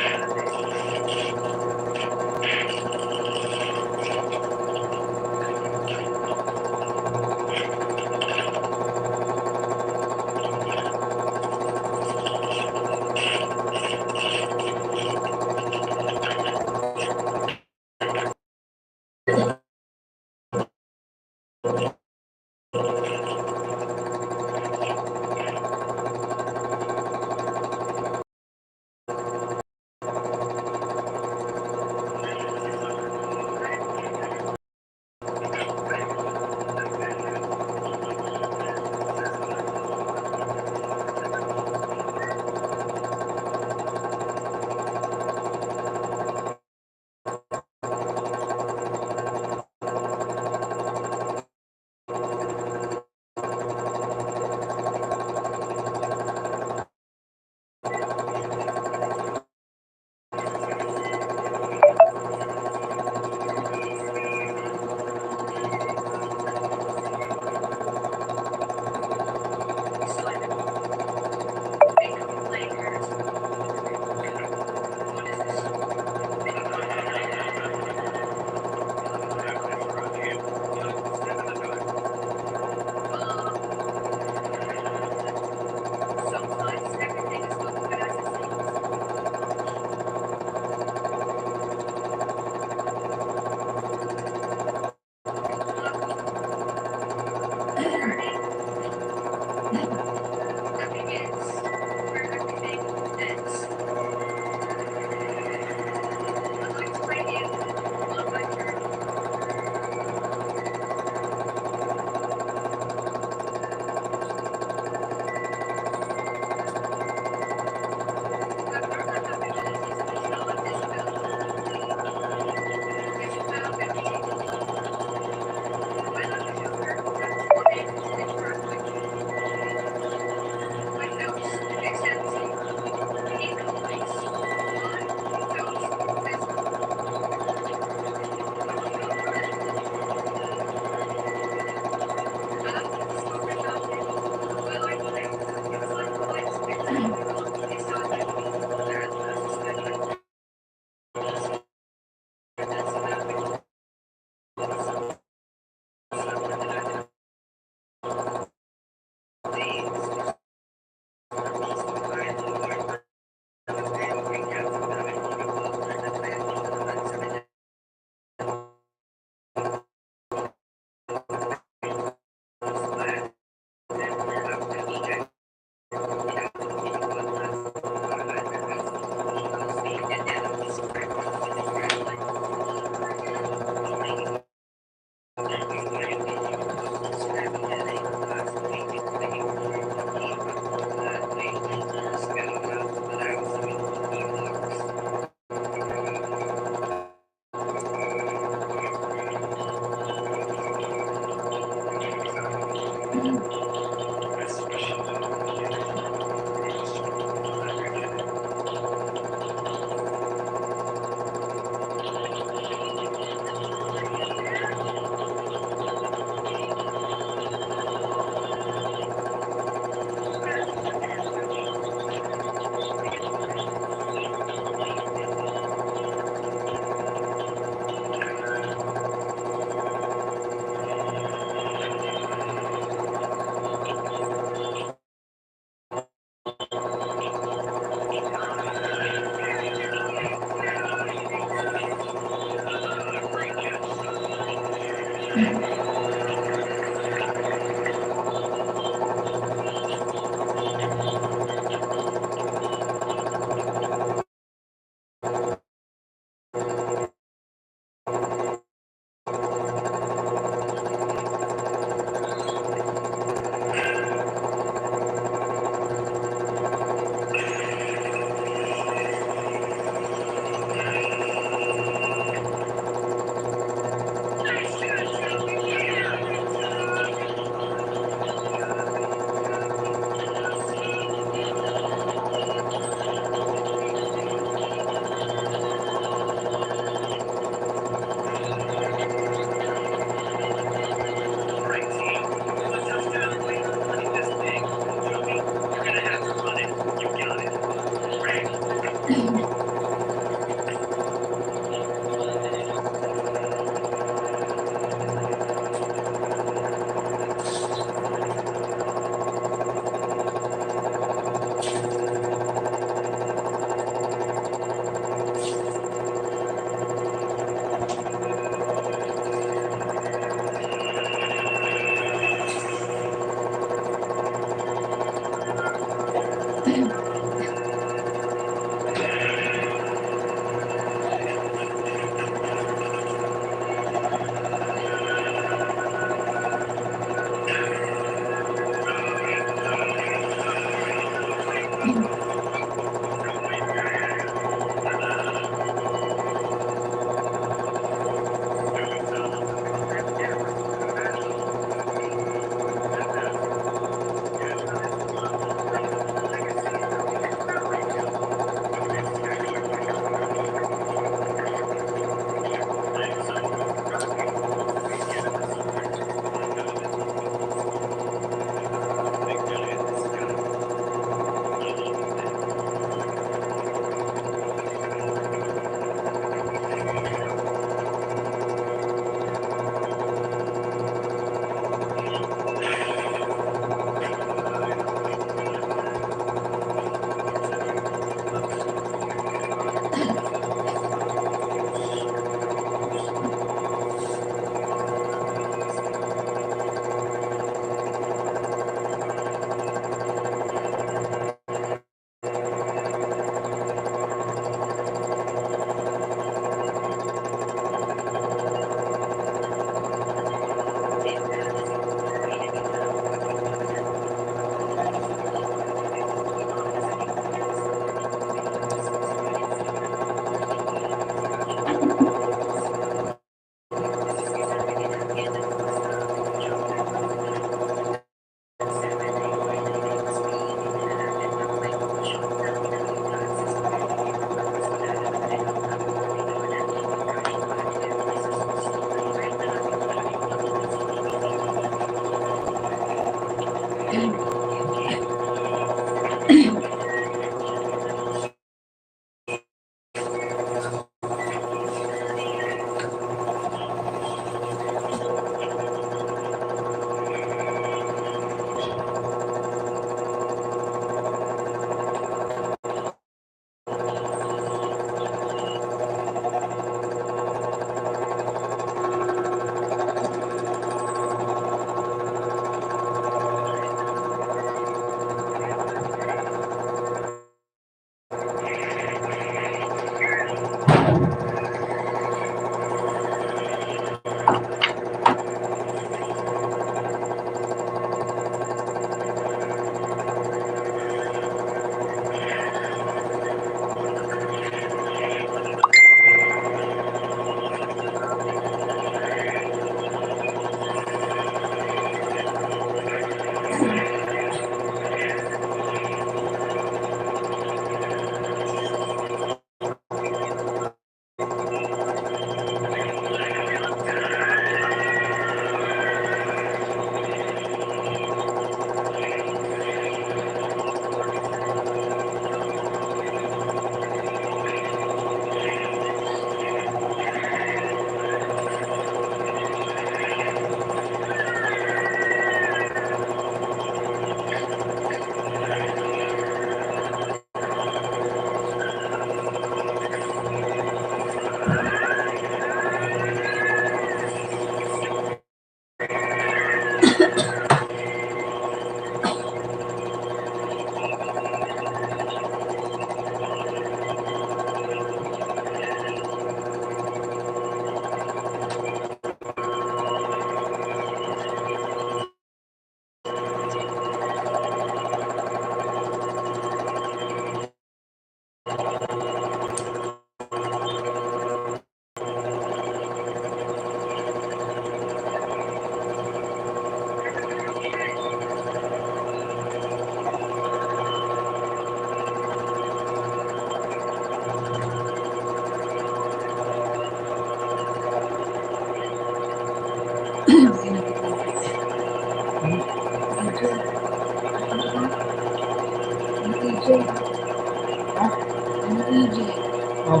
Speaker 2: Oh,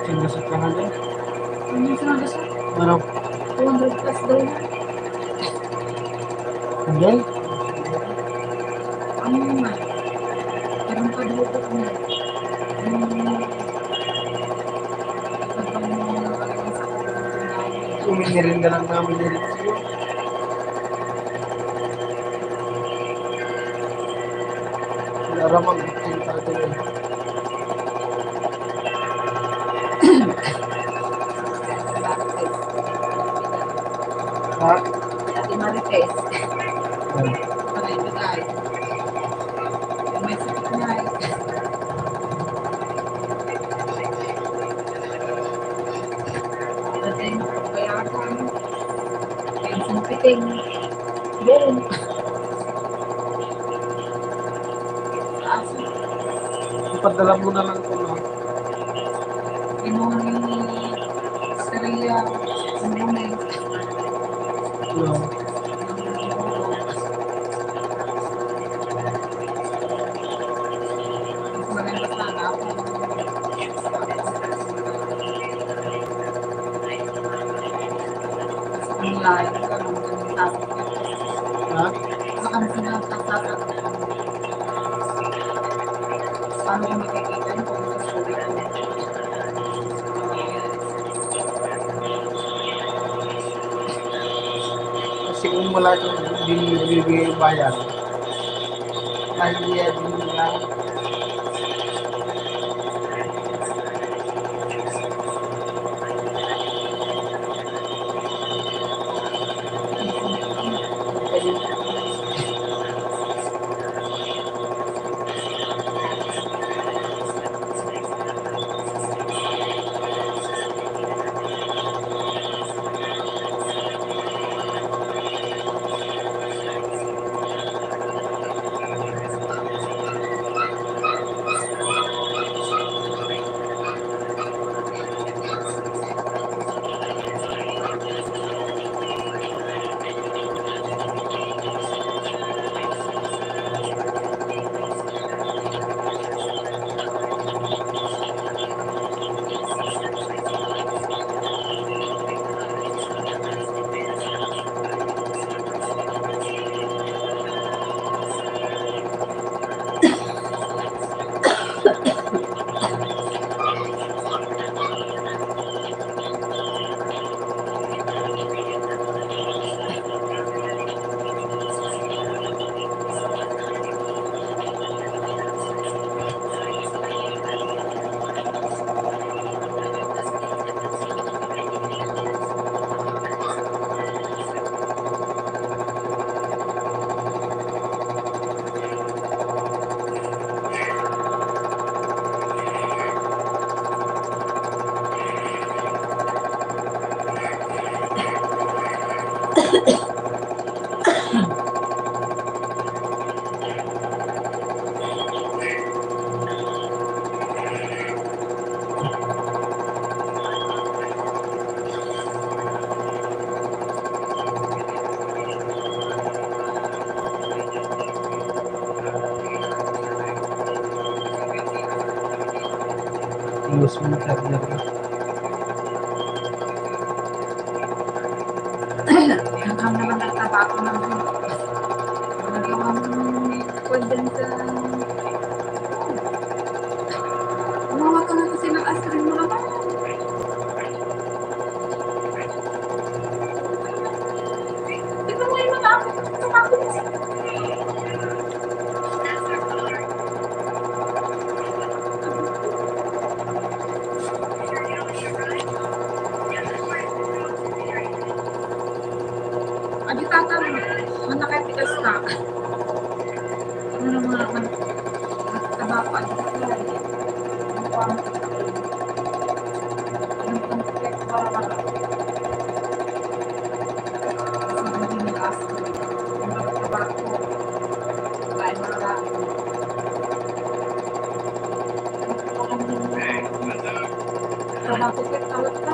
Speaker 2: sinasat ka na dyan. Ano?
Speaker 1: 200 plus daw na.
Speaker 2: Hindi?
Speaker 1: Ano naman? Meron pa dito kung
Speaker 2: Uminirin ka lang namin nirin sa'yo. Wala ramang itin pa ito eh. Ha?
Speaker 1: Ate Marites.
Speaker 2: Ay,
Speaker 1: Panay bigay. May sakit na eh. Dati bayaran. Pension piting. Ganun. Aso.
Speaker 2: ipadala mo na lang ito, no?
Speaker 1: Kinuha ni Saria. Ang bunay.
Speaker 2: No.
Speaker 1: Maganda sana ako. Kasi kung lahat ka nung ganun sasakit.
Speaker 2: Ha?
Speaker 1: Baka sila sasakit. Paano ko makikita yun kung nasulit ko?
Speaker 2: Kasi kung wala kang binibigay bayan, kahit din lang. Iwas mo na charger ko.
Speaker 1: Ang naman nagtabako naman. Nagawa mo ng kwan dyan sa... Umawa ka na kasi ng aspirin mo naman. Di ba mo yung mga ako? Tumako mo siya. Adi tata mo. Manakatigas ka. Ano naman ako ano na yan. Ang pamit ko. Pinupuntik ko para kasi hindi nila aso. Yung magtrabaho ko. Kain mo lang. Trabaho ko talaga.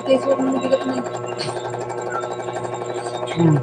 Speaker 1: Kaya sobrang bigat na yun.
Speaker 2: Hmm.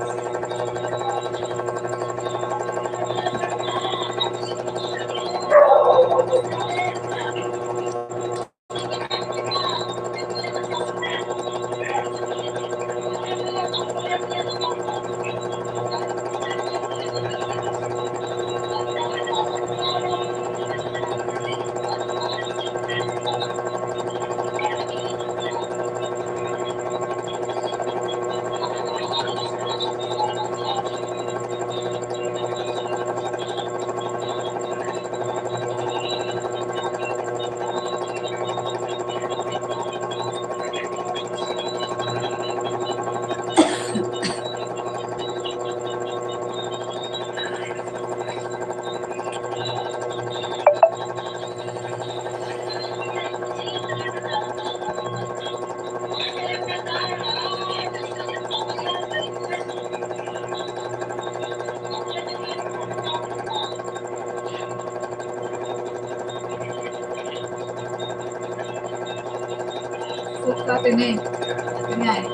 Speaker 1: Suot ka atin eh. Ito nga eh.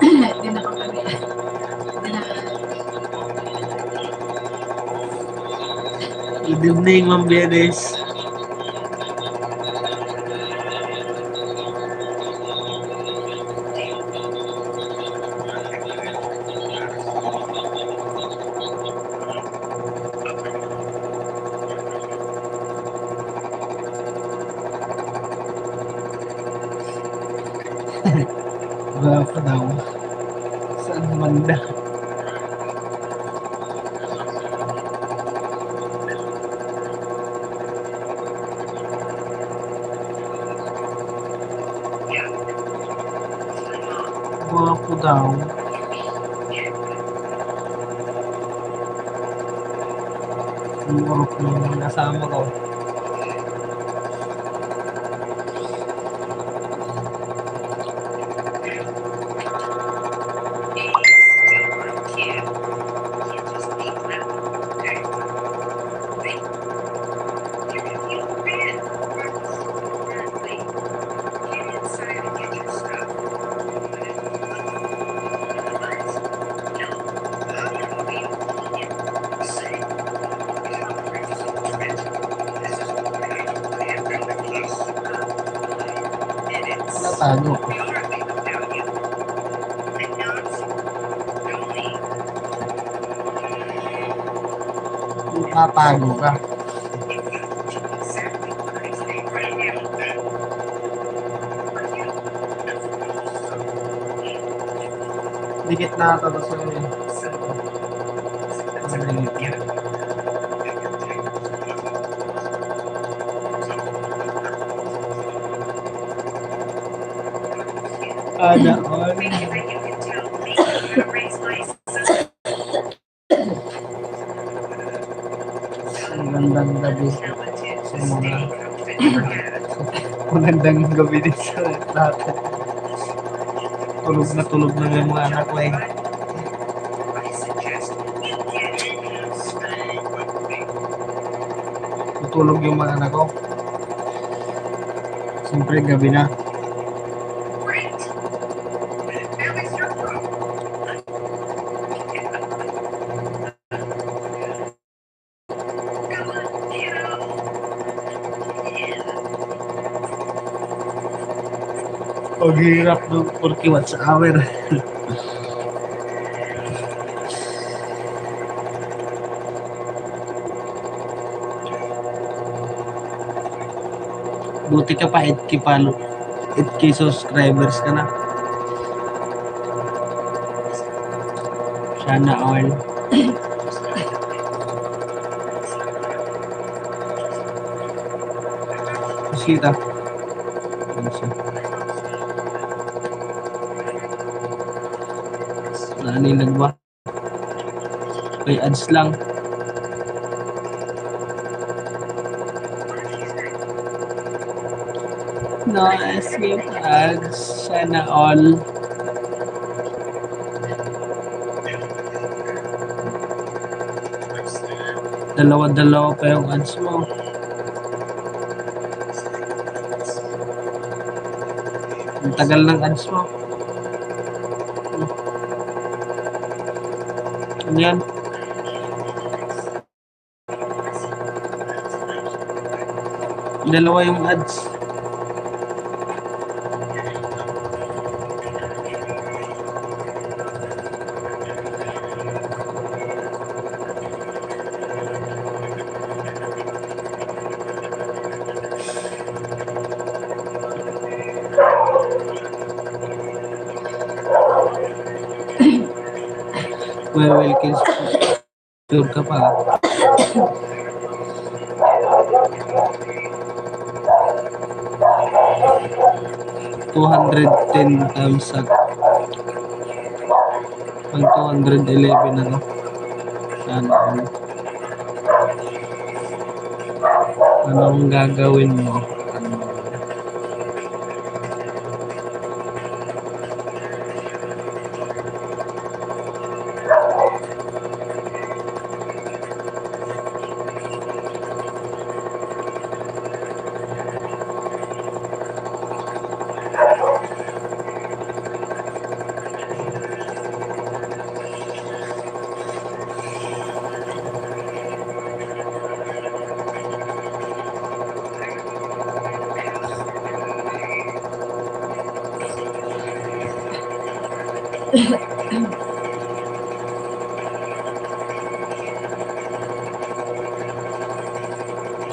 Speaker 1: Hindi na pang kami. Hindi na.
Speaker 2: Good evening, Ma'am Bedes. Gwapo daw. Saan banda? Gwapo daw. Ang urok ng kasama ko. Natago ko. Natago ka. Dikit na ata ba sa'yo eh. Ang dikit. Ada all. Magandang gabi sa mga magandang gabi din sa lahat. Tulog na yung mga anak ko eh. Tutulog yung mga anak ko. Siyempre gabi na. Ang hirap ng 40 watts hour. Buti ka pa 8K follow. 8K subscribers ka na. Sana all. Kita. Nanilag ba? May ads lang. No, escape ads. Sana all. Dalawa-dalawa pa yung ads mo. Ang tagal ng ads mo. Ano yan? Dalawa yung ads. Well, Wilkins, sure ka pa. 210 times at ang 211 ano. Sana all. Anong gagawin mo?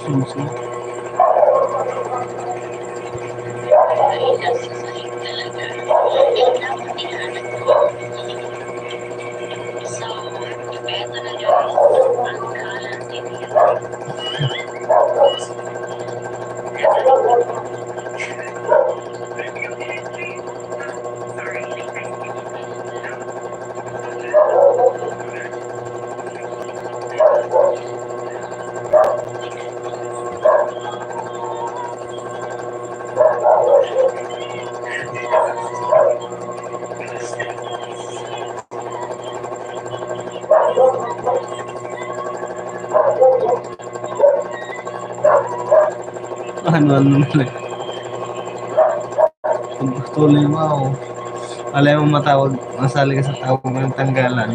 Speaker 2: Suso. Ano naman eh. Pag tuloy mo ako, alay mo matawag, masali ka sa tawag ng tanggalan.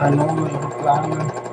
Speaker 2: ano, may aeroplano.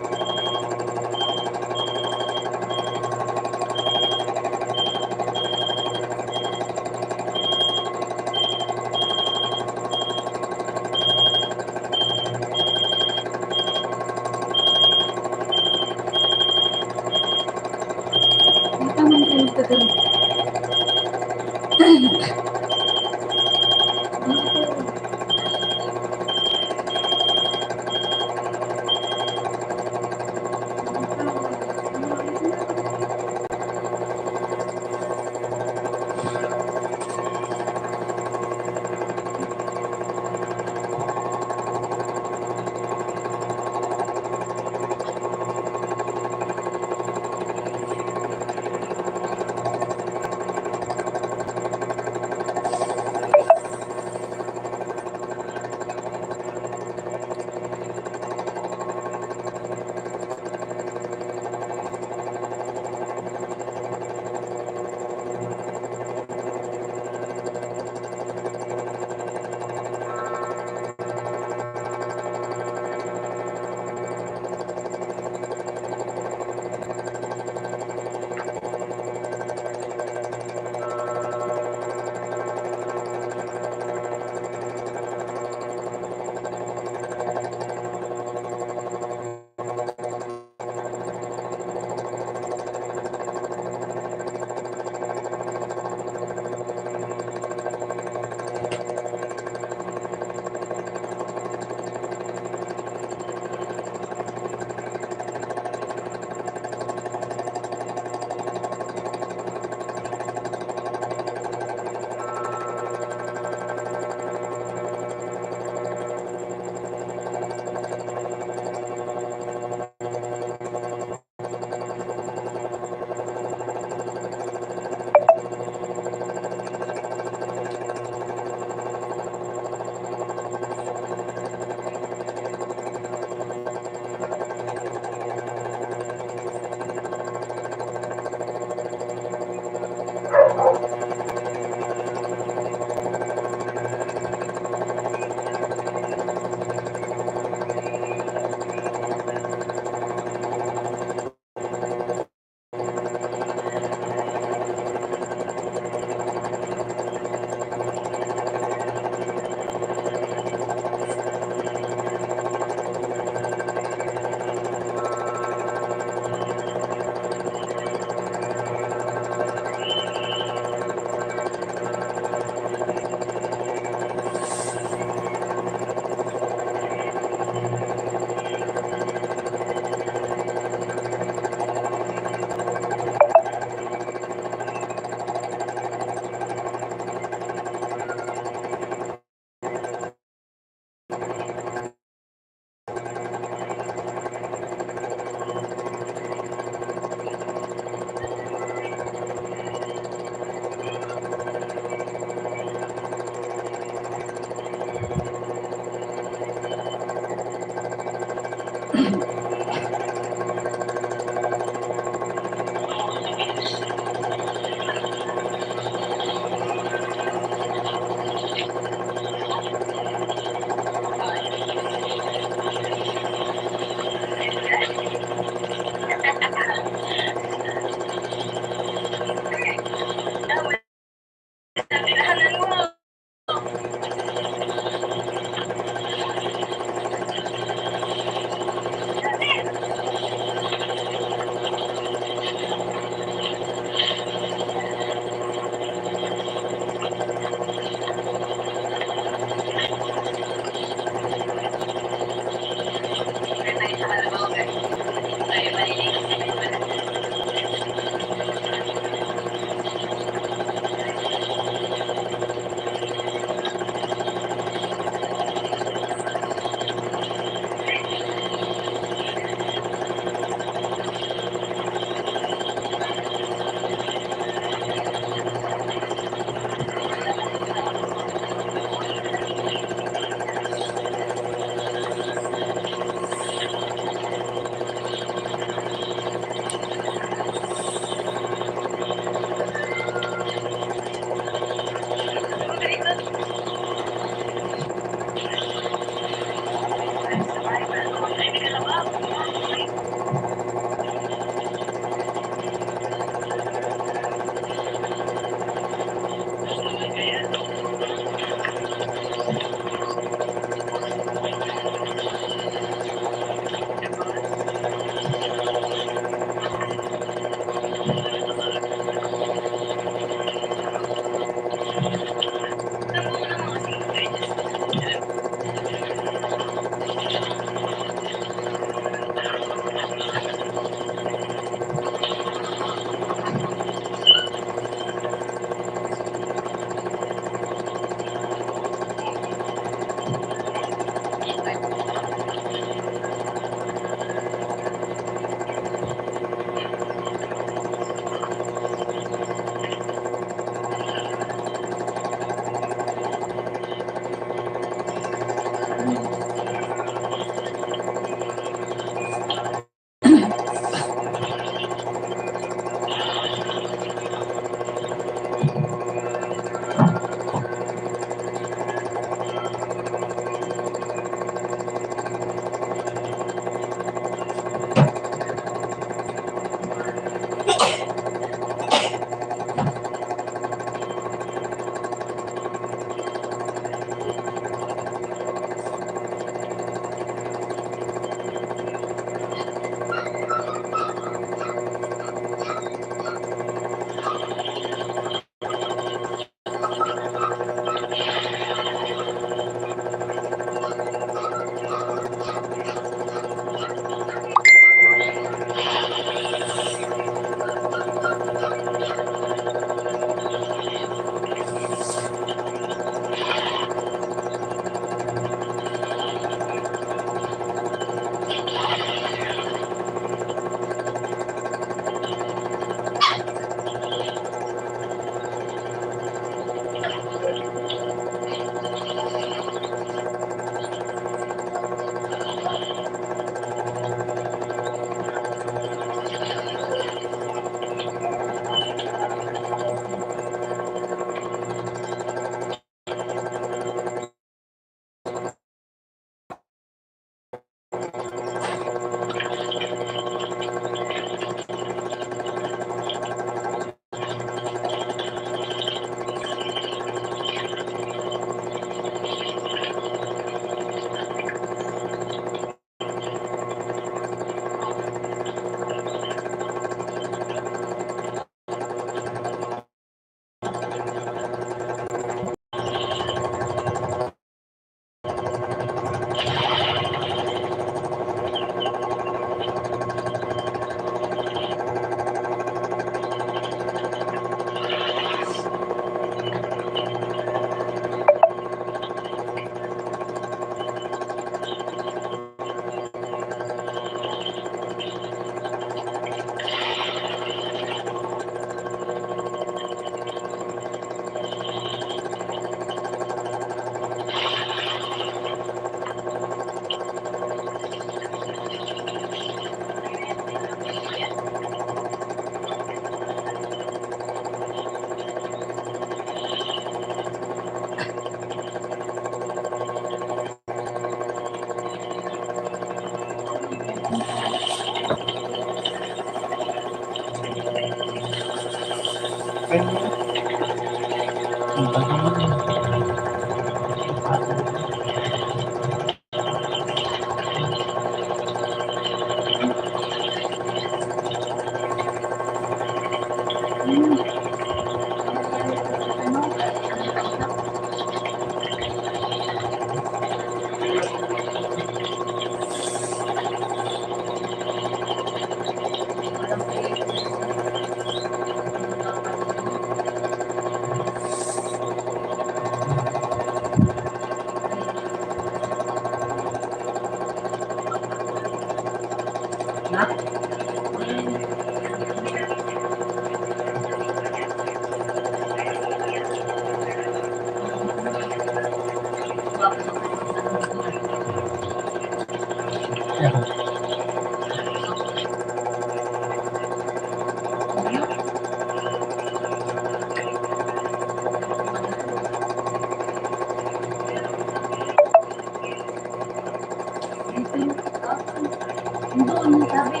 Speaker 1: Doon, sabi.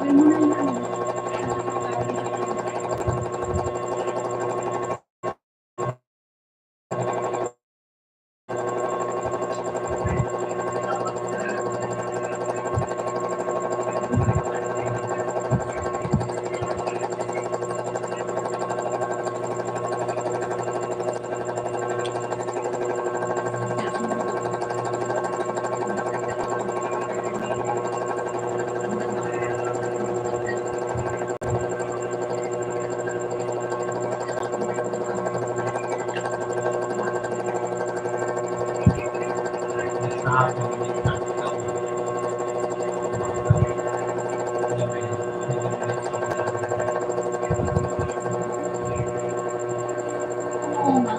Speaker 1: Uy, muna yan. Oo nga.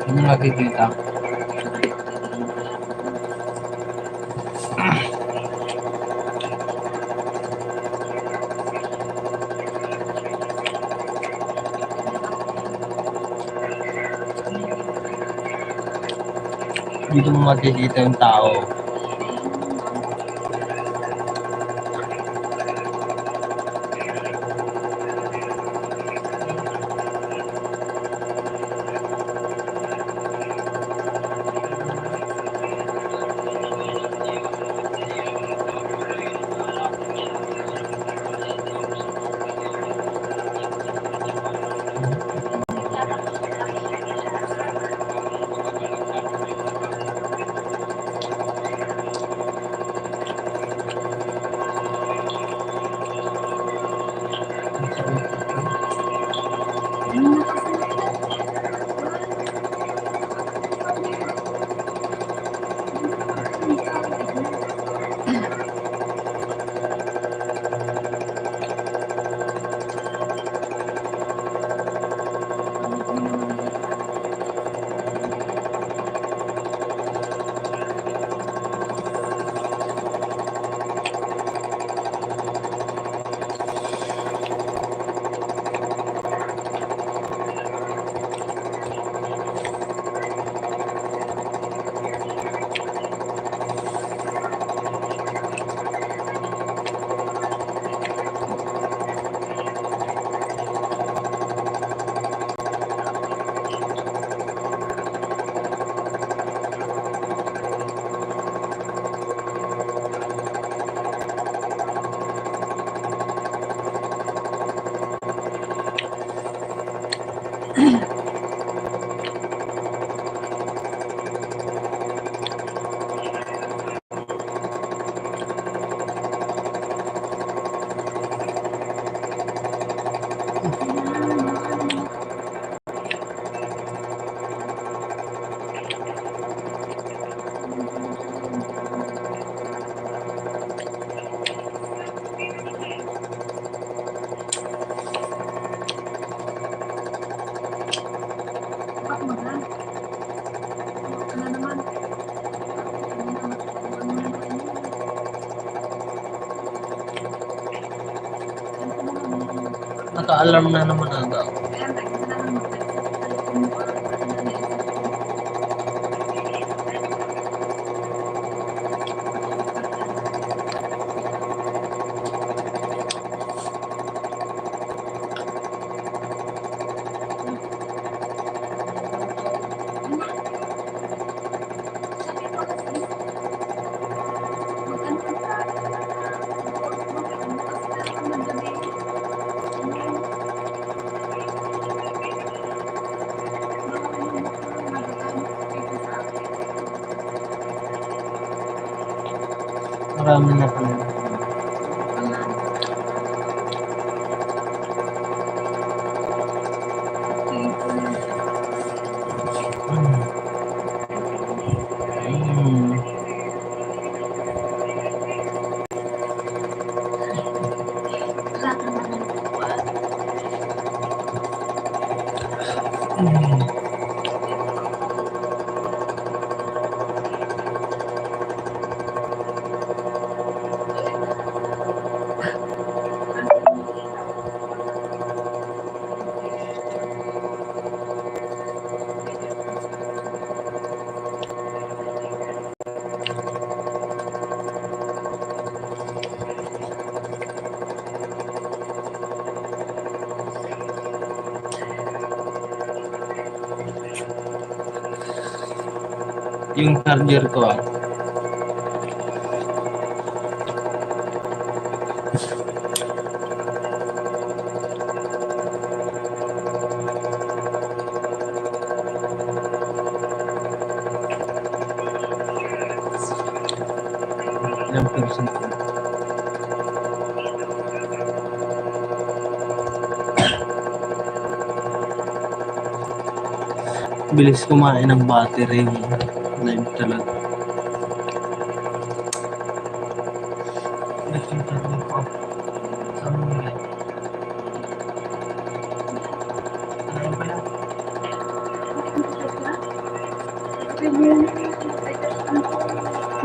Speaker 2: Ano nakikita? Dito mo makikita yung tao.
Speaker 1: Bak mo na. Ano naman?
Speaker 2: Naka-alarm na naman aga.
Speaker 1: Kaya nga, isa na lang mag-text sa cellphone mo or ano na yung cellphone. Sabi ko kasi, mag-ano ka pa? Magbukas ka lang ng gabi.
Speaker 2: Marami na pala. Mm. Mm. Yung charger ko ilang percent ko. Bilis kumain ng battery yung live talaga. Nakita ko pa. Ano ba yan?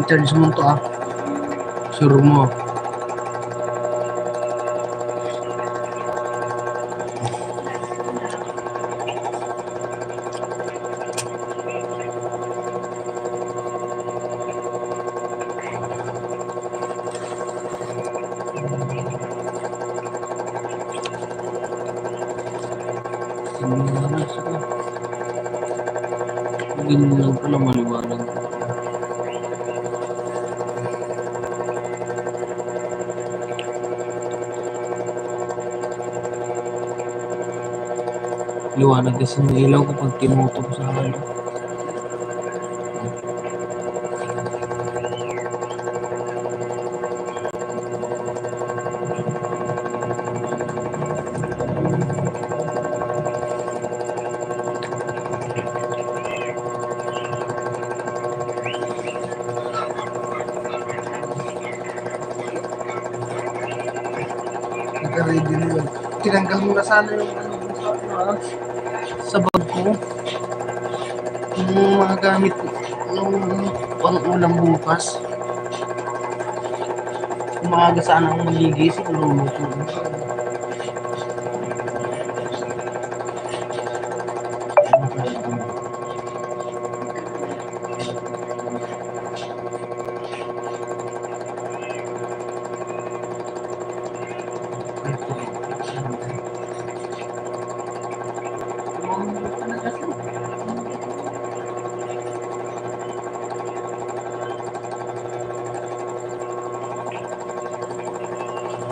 Speaker 2: I-charge mo to Sure mo. Ganyan lang pala maliwanag. Liwanag kasi ng ilaw kapag tinutok sa ano. Naka-ready na yun. Tinanggal mo na sana yung ano dun sa bag ko. Yung mga gamit yung pang-ulam bukas. Umaga sana akong magigising, luluto.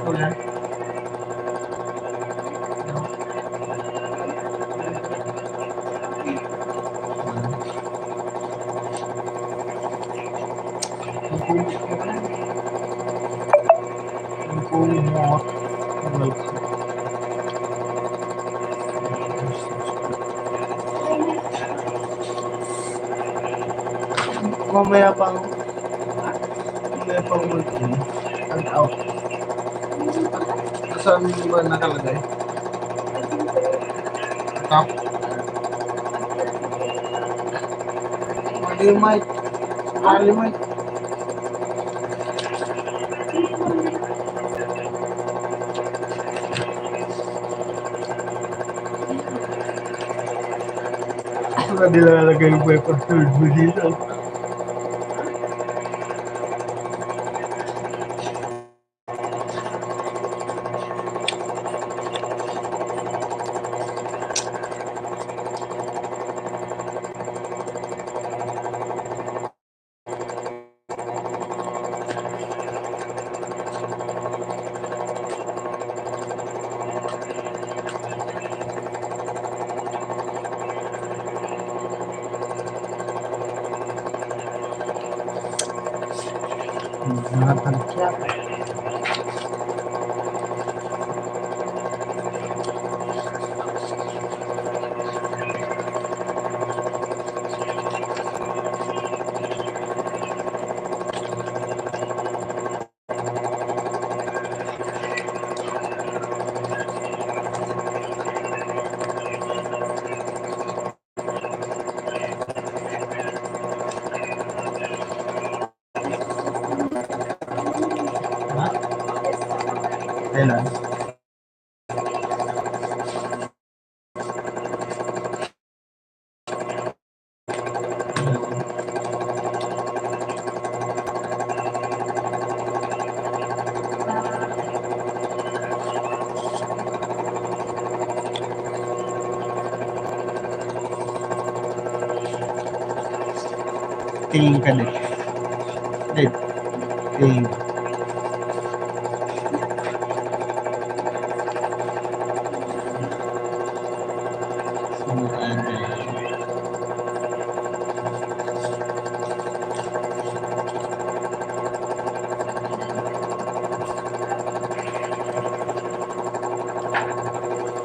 Speaker 2: Wala. Mamaya pang out. Saan ba nakalagay? Top. Malimite. Malimite. Saka nilalagay mo yung password mo dito. Nakatansya. Kailan? Tingin ka din. Din. Tingin. Subukan din.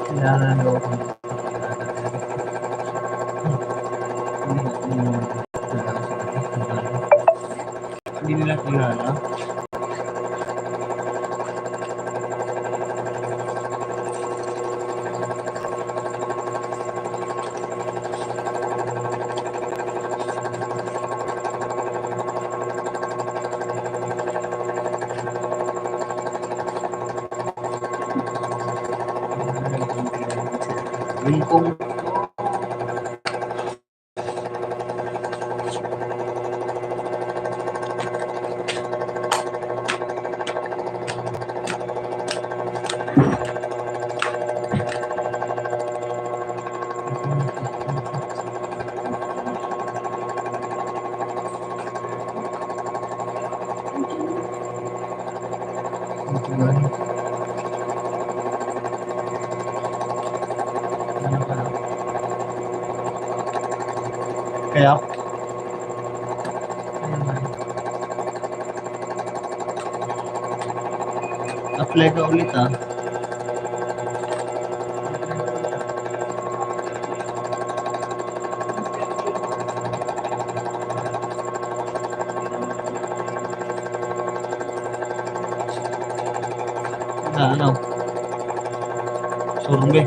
Speaker 2: Kailangan daw ako. Hindi nila kilala. Yung kung kaya apply ka ulit ah. Ano? Survey.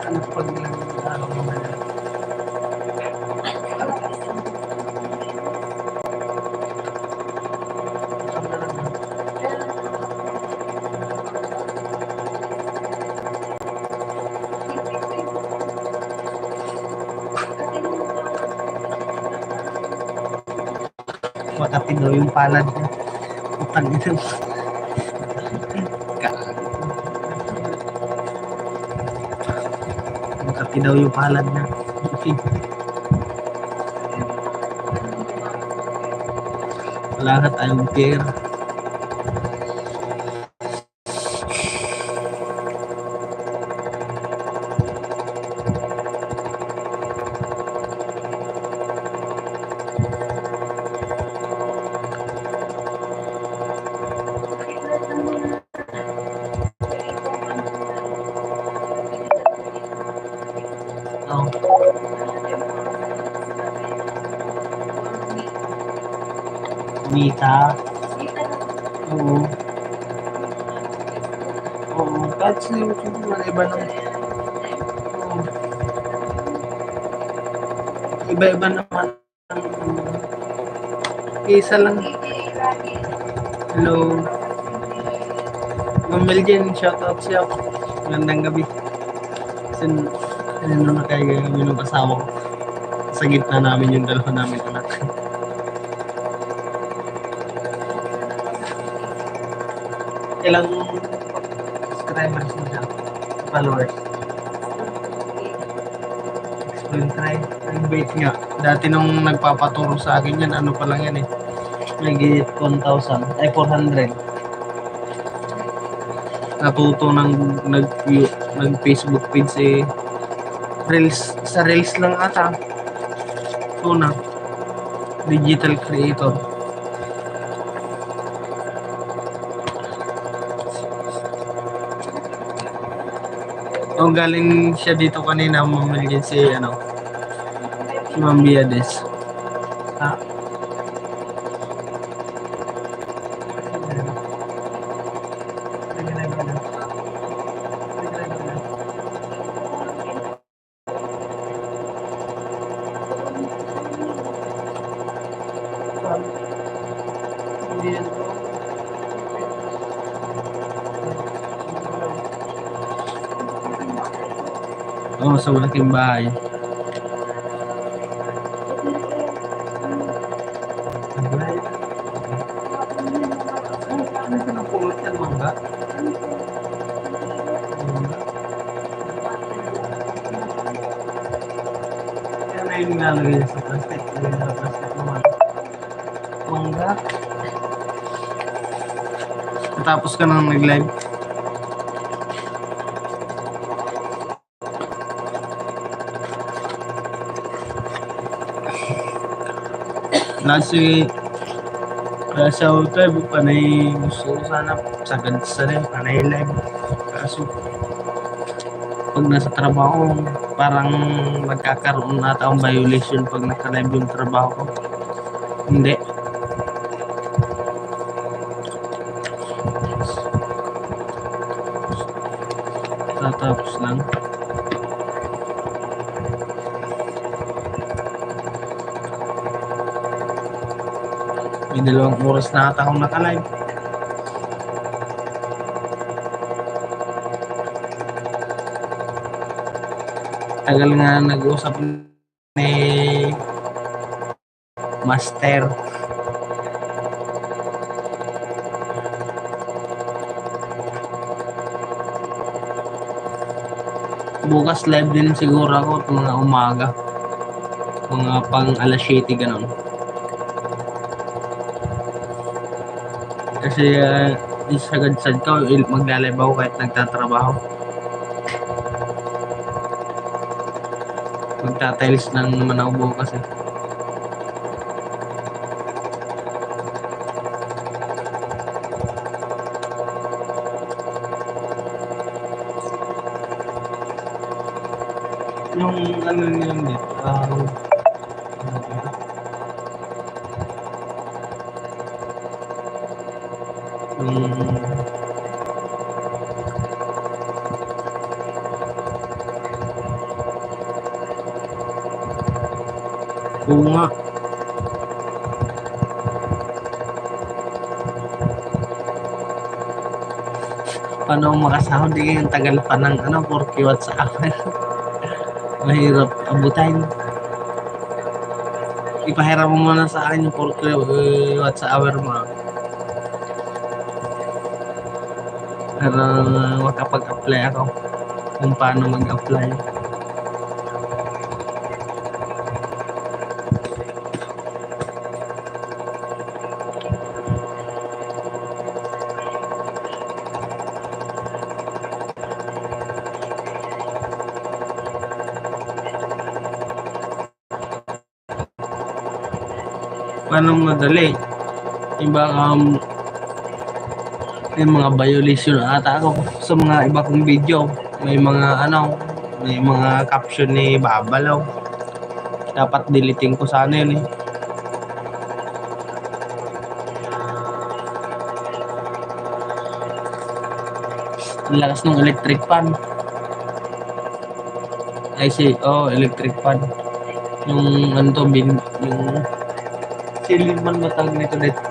Speaker 2: Ano pag ano mo na yan? Ano na lang yan? Makati daw yung palad niya. Utang ito. Makati daw yung palad niya. Wala ka tayong care. Oh, Mita. Oo. Oo. Kahit sa YouTube naman, iba ng... Oo. Iba-iba naman. Isa lang. Hello. Mamil dyan, shoutout siya. Magandang gabi. Kasi ano na kayo yung kasama ko. Sa gitna namin yung dalawa namin anak. Ilang subscribers mo siya? Followers? Explain try. Ang bait nga. Dati nung nagpapaturo sa akin yan, ano pa lang yan eh. Nag 1,000. Ay, 400. Natuto ng nag-Facebook page eh. Reels. Sa Reels lang ata. Ito na. Digital creator. O galing siya dito kanina, mamili si ano, si Ma'am Biades. Ha? Oo, sa malaking bahay. Ano ka ng pulot yan, mangga? Kaya na yung nilalagay sa plastic. Yung sa plastic naman. Mangga. Tapos ka nang nag-live. Nasi sa hotel, panay gusto ko sana sagad sa rin, panay live. Kaso pag nasa trabaho, parang magkakaroon na akong violation pag naka-live yung trabaho ko. Hindi. Tatapos lang. May 2 oras na ata akong naka-live. Tagal nga nag-usap ni Master. Bukas live din siguro ako mga umaga. Mga pang alas 7 ganun. Kasi isagad-sad ka, maglalib ako kahit nagtatrabaho. Magtatiles lang naman ako bukas eh. Yung ano yun din, Oo nga. Paano makasahod yung tagal pa ng 4 watts sa hour. Mahirap abutin. Ipahiram mo muna sa akin yung 4 watts sa hour mo. Para makapag-apply ako kung paano mag-apply. Paano madali? Iba may mga violation ata ako sa mga iba kong video. May mga caption ni Babalaw. Dapat deleting ko sana yun eh. Ang lakas ng electric fan. Electric fan. Yung yung ceiling fan ba tawag nito dito?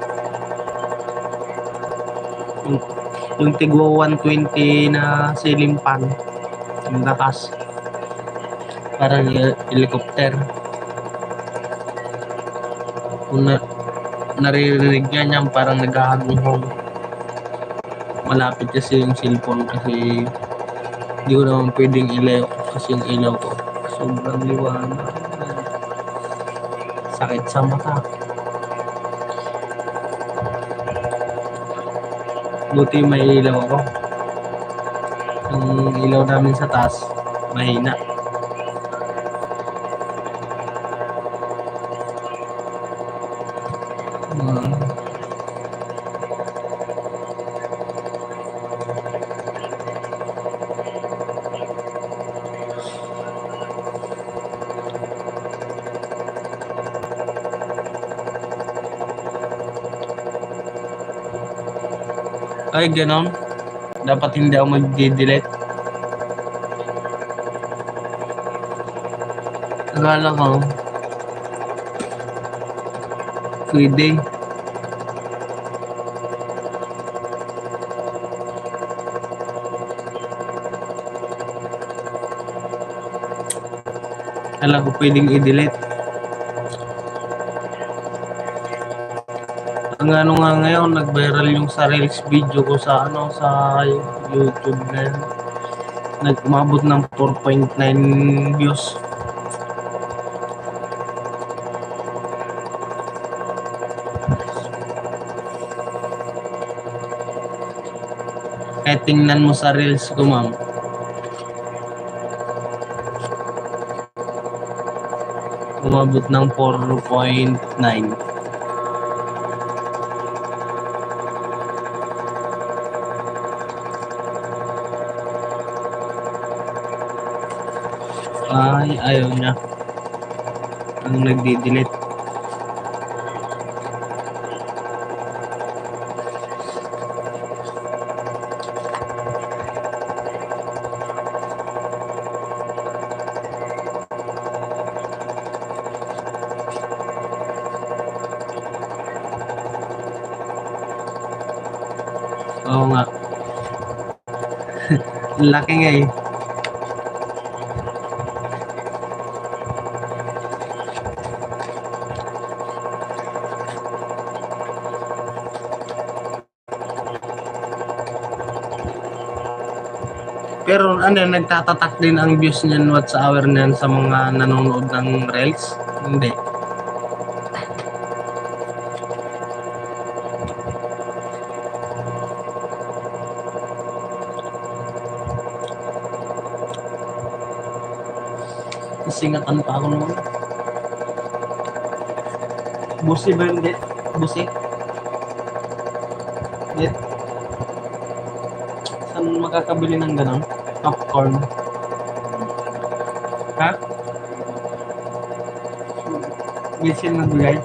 Speaker 2: Yung tigwa 120 na ceiling fan. Yung lakas. Parang helicopter. Kung naririnig niya parang naghahagong. Malapit kasi yung cellphone kasi hindi ko naman pwedeng ilaw kasi yung ilaw ko sobrang liwanag. Sakit sa mata. Buti may ilaw ako. Yung ilaw namin sa taas mahina. Ay, ganon. Dapat hindi ako mag-delete. Akala ko pwede. Akala ko pwedeng i-delete. Ang nga ngayon, nag-viral yung sa Reels video ko sa sa YouTube na yun. Nag-umabot ng 4.9 views. Kaya tingnan mo sa Reels ko, ma'am. Umabot ng 4.9. Ay, ayaw niya. Ang nagdi-delete. Oo nga. Laki nga eh. Pero nagtatatak din ang views niyan watts hour niyan sa mga nanonood ng Reels? Hindi. Singatan pa ako noon. Busi ba hindi? Busi? Hindi. Saan makakabili ng gano'n? Popcorn. Ha? Bisin na bigay.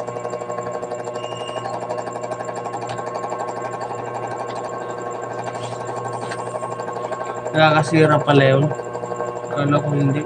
Speaker 2: Nakakasira pala yun. Kala ko hindi.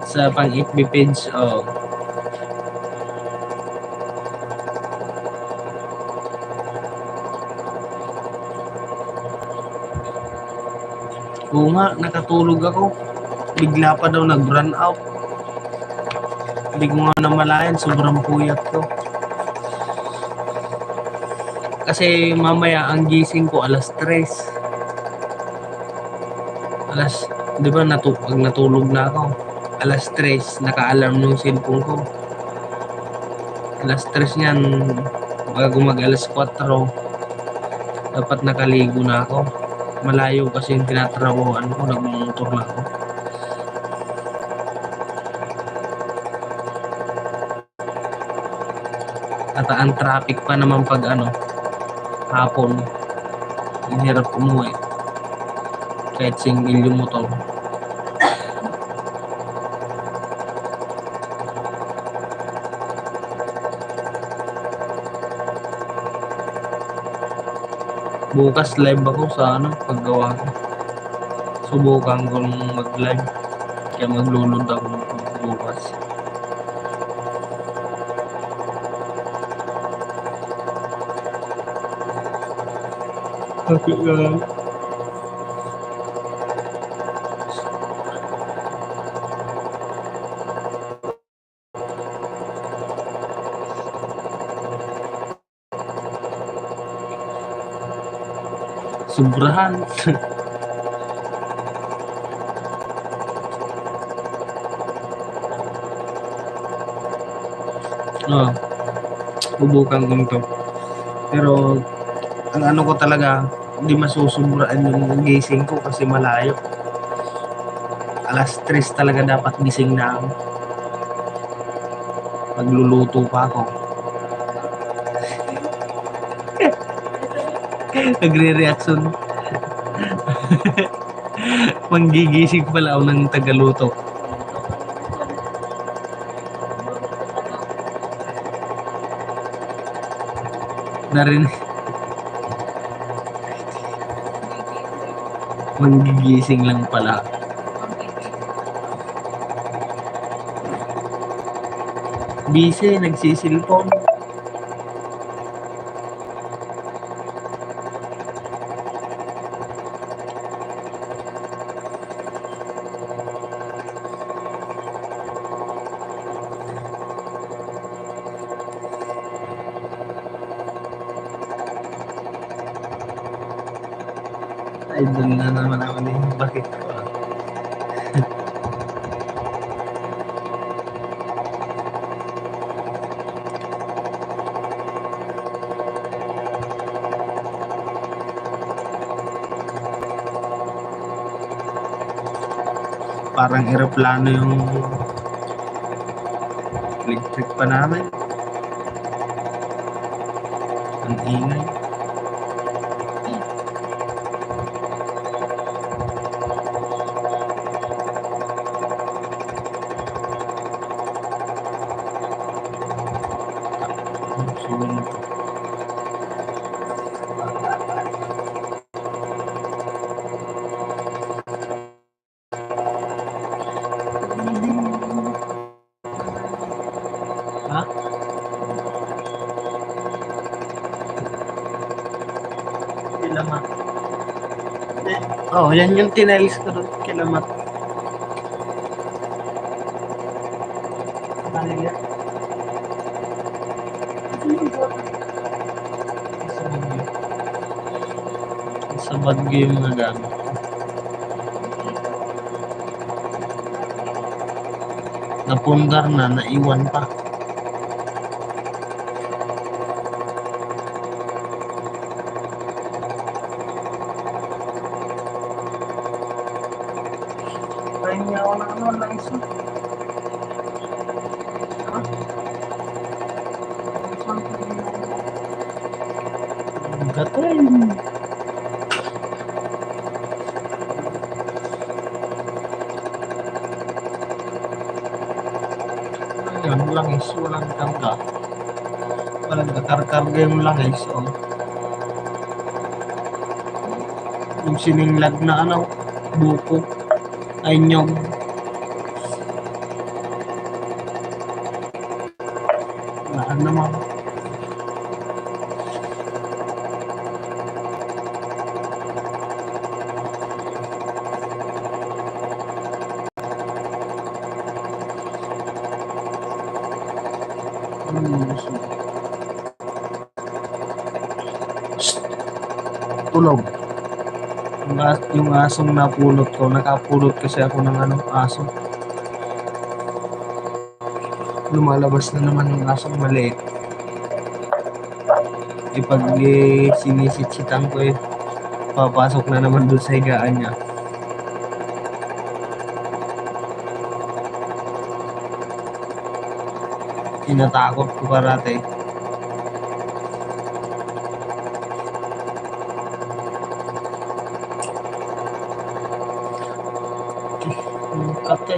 Speaker 2: Sa pang FB page, oh. Oo nga, nakatulog ako. Bigla pa daw nag-run out. Hindi ko nga namalayan, sobrang puyat ko. Kasi mamaya ang gising ko alas 3. Di ba pag natulog na ako, alas 3, naka-alarm yung cellphone ko. Alas 3 niyan, bago mag alas 4, dapat nakaligo na ako. Malayo kasi yung tinatrabahoan ko, nagmumotor na ako. At ang traffic pa naman pag hapon, ang hirap umuwi. Kahit single yung motor. Bukas live ako sa paggawa ko. Subukan kong mag-live. Kaya maglulod ako bukas. Okay lang. Sobrahan. Subukan ko to. Pero ang ko talaga, hindi masusubraan yung gising ko kasi malayo. Alas 3 talaga dapat gising na ako. Magluluto pa ako. Nagre-reaction. Manggigising pala ako ng tagaluto. Narinig. Manggigising lang pala. Busy, nagsisilpon. Ay, doon na naman ako bakit ko. Parang eroplano yung electric pa namin. Ang ingay. Ha? Kilamat. Yan yung tinalis ko doon. Kilamat. Manila. Sa Baguio yung nagamit. Napundar na, naiwan pa. Kaya niya ako na lang isa. Ha? Gatay. Ayun, langis. Walang karga. Walang kakarga yung langis. Yung sininglag na buko. Ay nyog. naman. Tulog. Yung asong napulot ko, nakapulot kasi ako ng aso. Lumalabas na naman yung asong maliit. Pag sinisitsitan ko papasok na naman doon sa higaan niya. Tinatakot ko parate. Kate.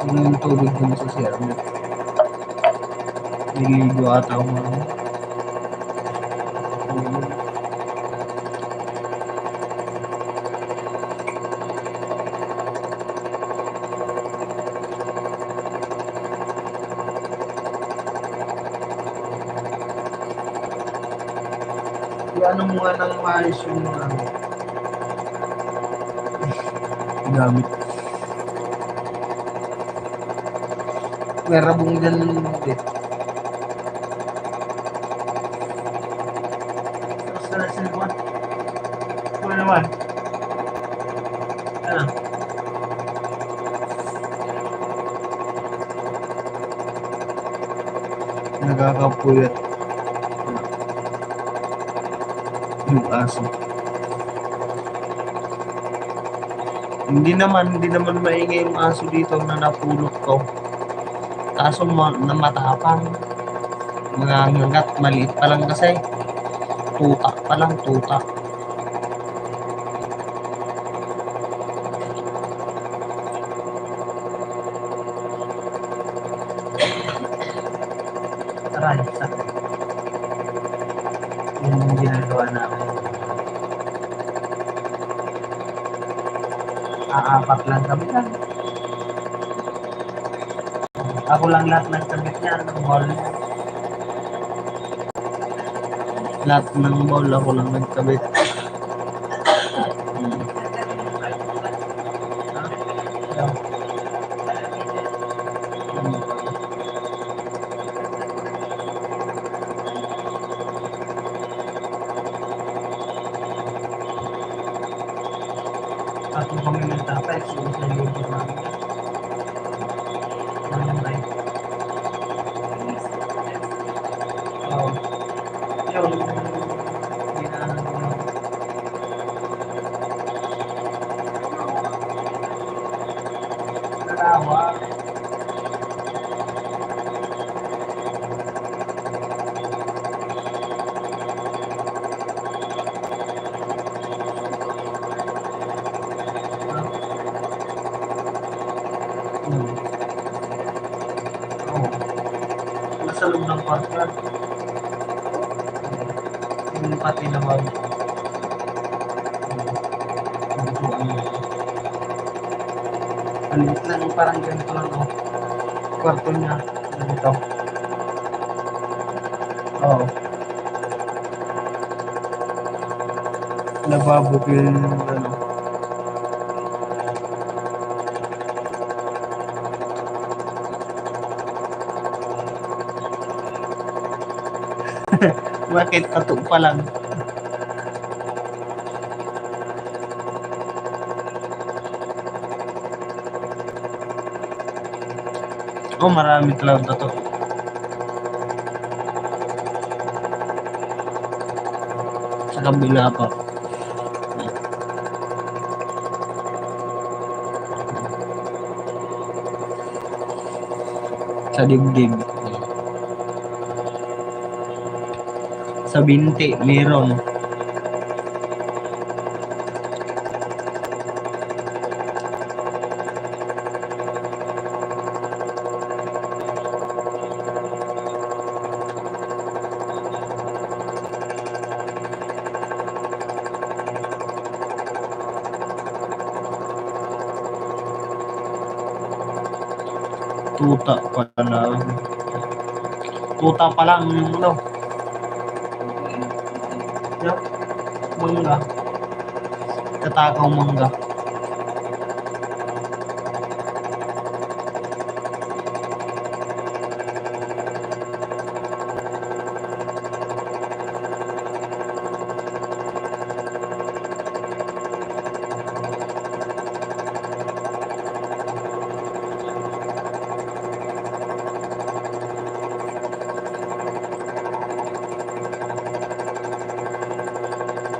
Speaker 2: Yung tubig dun sa ceramic. Niligo ata ako mga. Ano mo nga nang maayos yung gamit. May rabong dyan din. Tapos na sila naman. Ito naman. Ano? Nagkakapuyat. Yung aso. Hindi naman maingay yung aso dito na napulot ko. Kaso na matapang. Mga ngangat, maliit pa lang kasi. Tutak pa lang, tutak. Aray, sakit. Yun yung ginagawa namin. Apat lang kami lang. Ako lang lahat ng kabit niya, ng ball. Lahat ng ball, ako lang nagkabit. Ako kami nagtatay, sa libo namin. Yung ginaanan ko lang. Nalawa. Nasa loob ng park yan. Yung pati na bago. Maliit lang, parang ganito lang kwarto niya. Ganito. Oo. Nababugil Bakit tattoo pa lang? Oh, marami cloud na to. Sa kabila pa. Sa dibdib. Sa binti, meron. Tuta pa na. Tuta pa lang yung ano. Yup. Mangga. Katakaw mangga.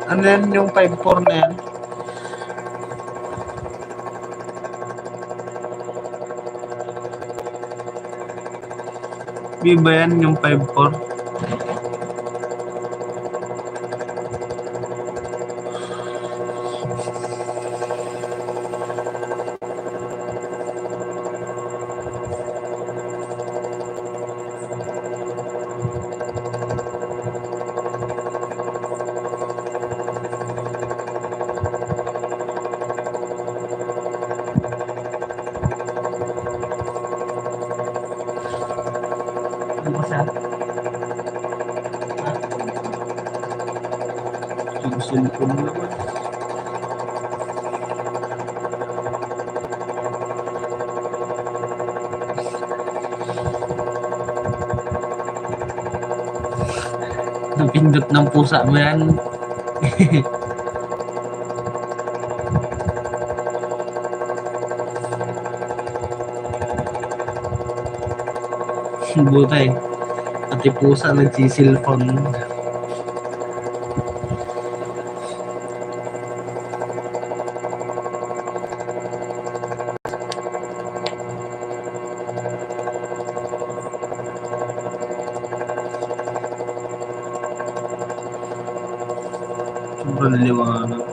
Speaker 2: Ano yan yung 5-4 na yan? Di ba yan yung 5-4? Ano ba siya? Ha? Yung cellphone naman. Napindot ng pusa mo yan. Butay. Pati pusa nagsisilphone. Sobrang liwanag.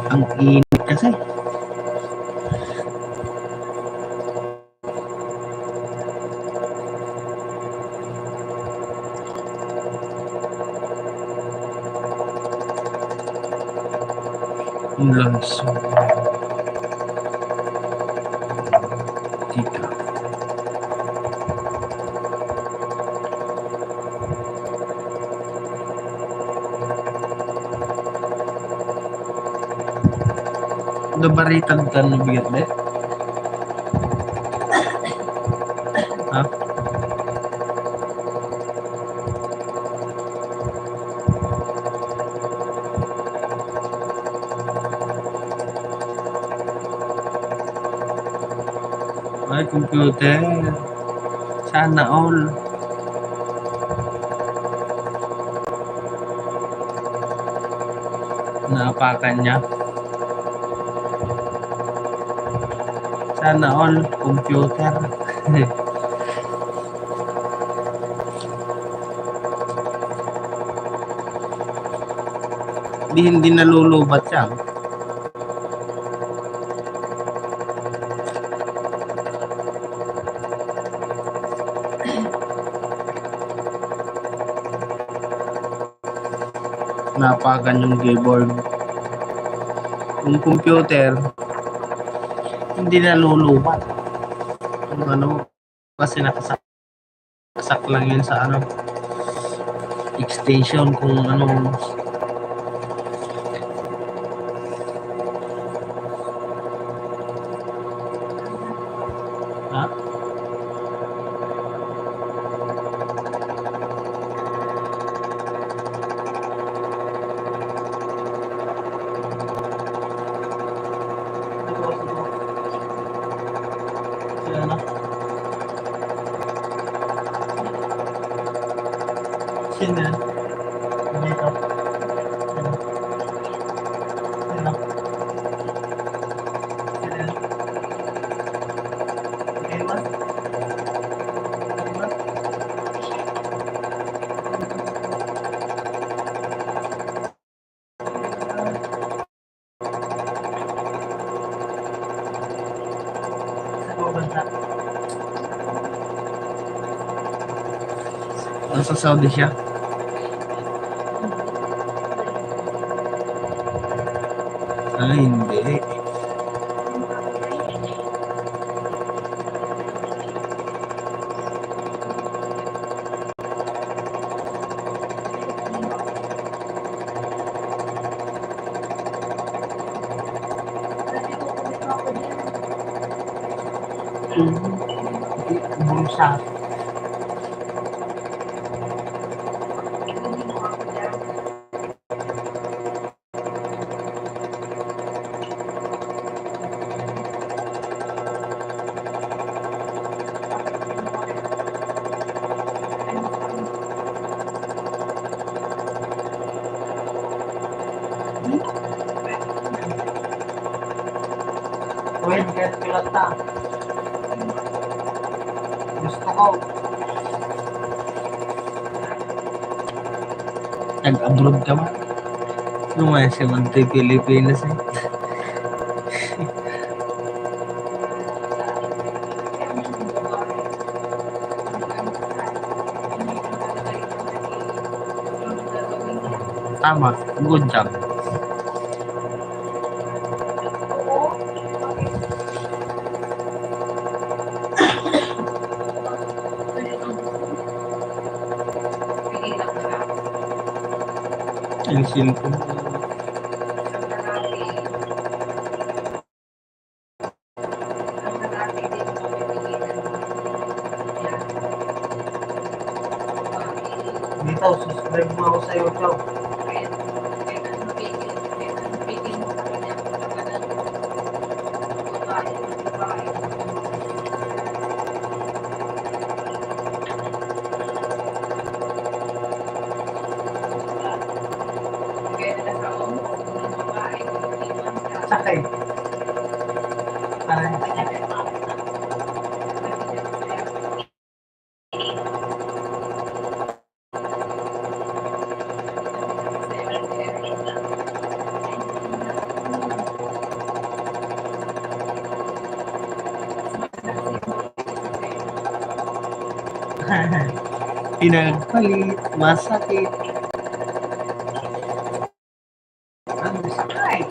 Speaker 2: Ang init kasi. Ang lanso. Tika. Nabaritan ka na bigat na? Ha? Ay, computer. Sana all. Naapakan niya. Sana all computer. Hindi nalulubat siya. Napakan yung keyboard. Yung computer, hindi nalulubat. Yung ano, kasi nakasak lang yun sa ano, extension kung ano. Ha? Sila na. Sino yan? Dito. Sino? Sino? Sino yan? Okay ba? Okay ba? Sa ibang bansa. Nasa Saudi siya. Ay, hindi. Bulsa. Uy, kahit pilata. Gusto ko. Nag-abroad ka ba? Lumaya si Mante Pilipinas eh. Tama, good job. Yung cellphone. Dito, subscribe mo ako sa YouTube. Sakay. Ay. Pinagpalit, masakit. Ang sakay.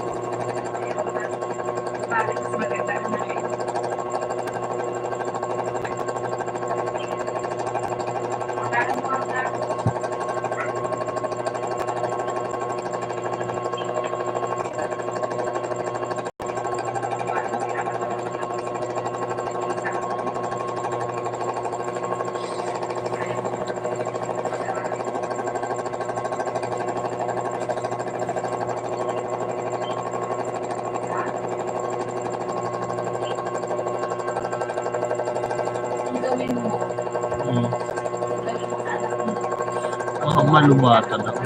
Speaker 2: Oh, malubatan ako.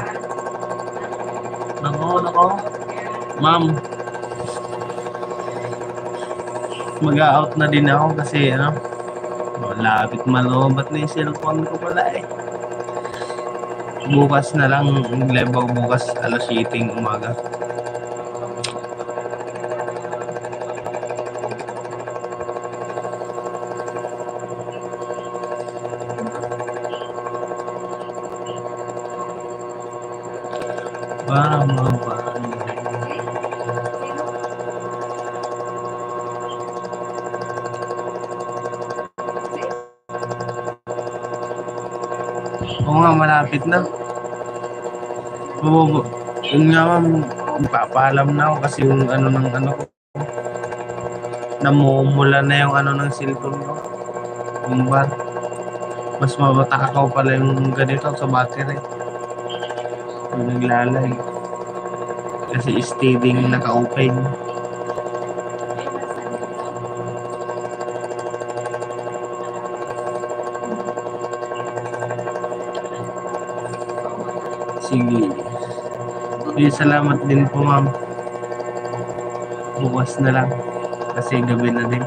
Speaker 2: Nako. Ma'am. Mag-out na din ako kasi lapit malobat na yung cellphone ko pala eh. Bukas na lang, live ako bukas alas 7 umaga. Para mga baan. Oo nga, malapit na. Oo, yun nga ma'am, papaalam na ako kasi yung ko. Namumula na yung ng cellphone ko. Yung bar. Mas mabatakaw pala yung ganito sa battery. Yung naglalay. Kasi steading naka-open. Sige. Salamat din po ma'am. Bukas na lang. Kasi gabi na din.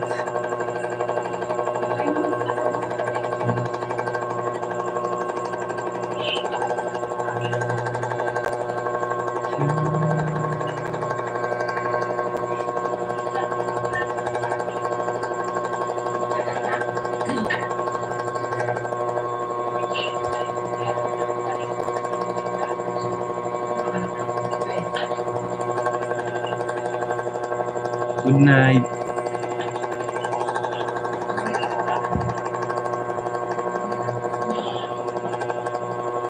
Speaker 2: Good night.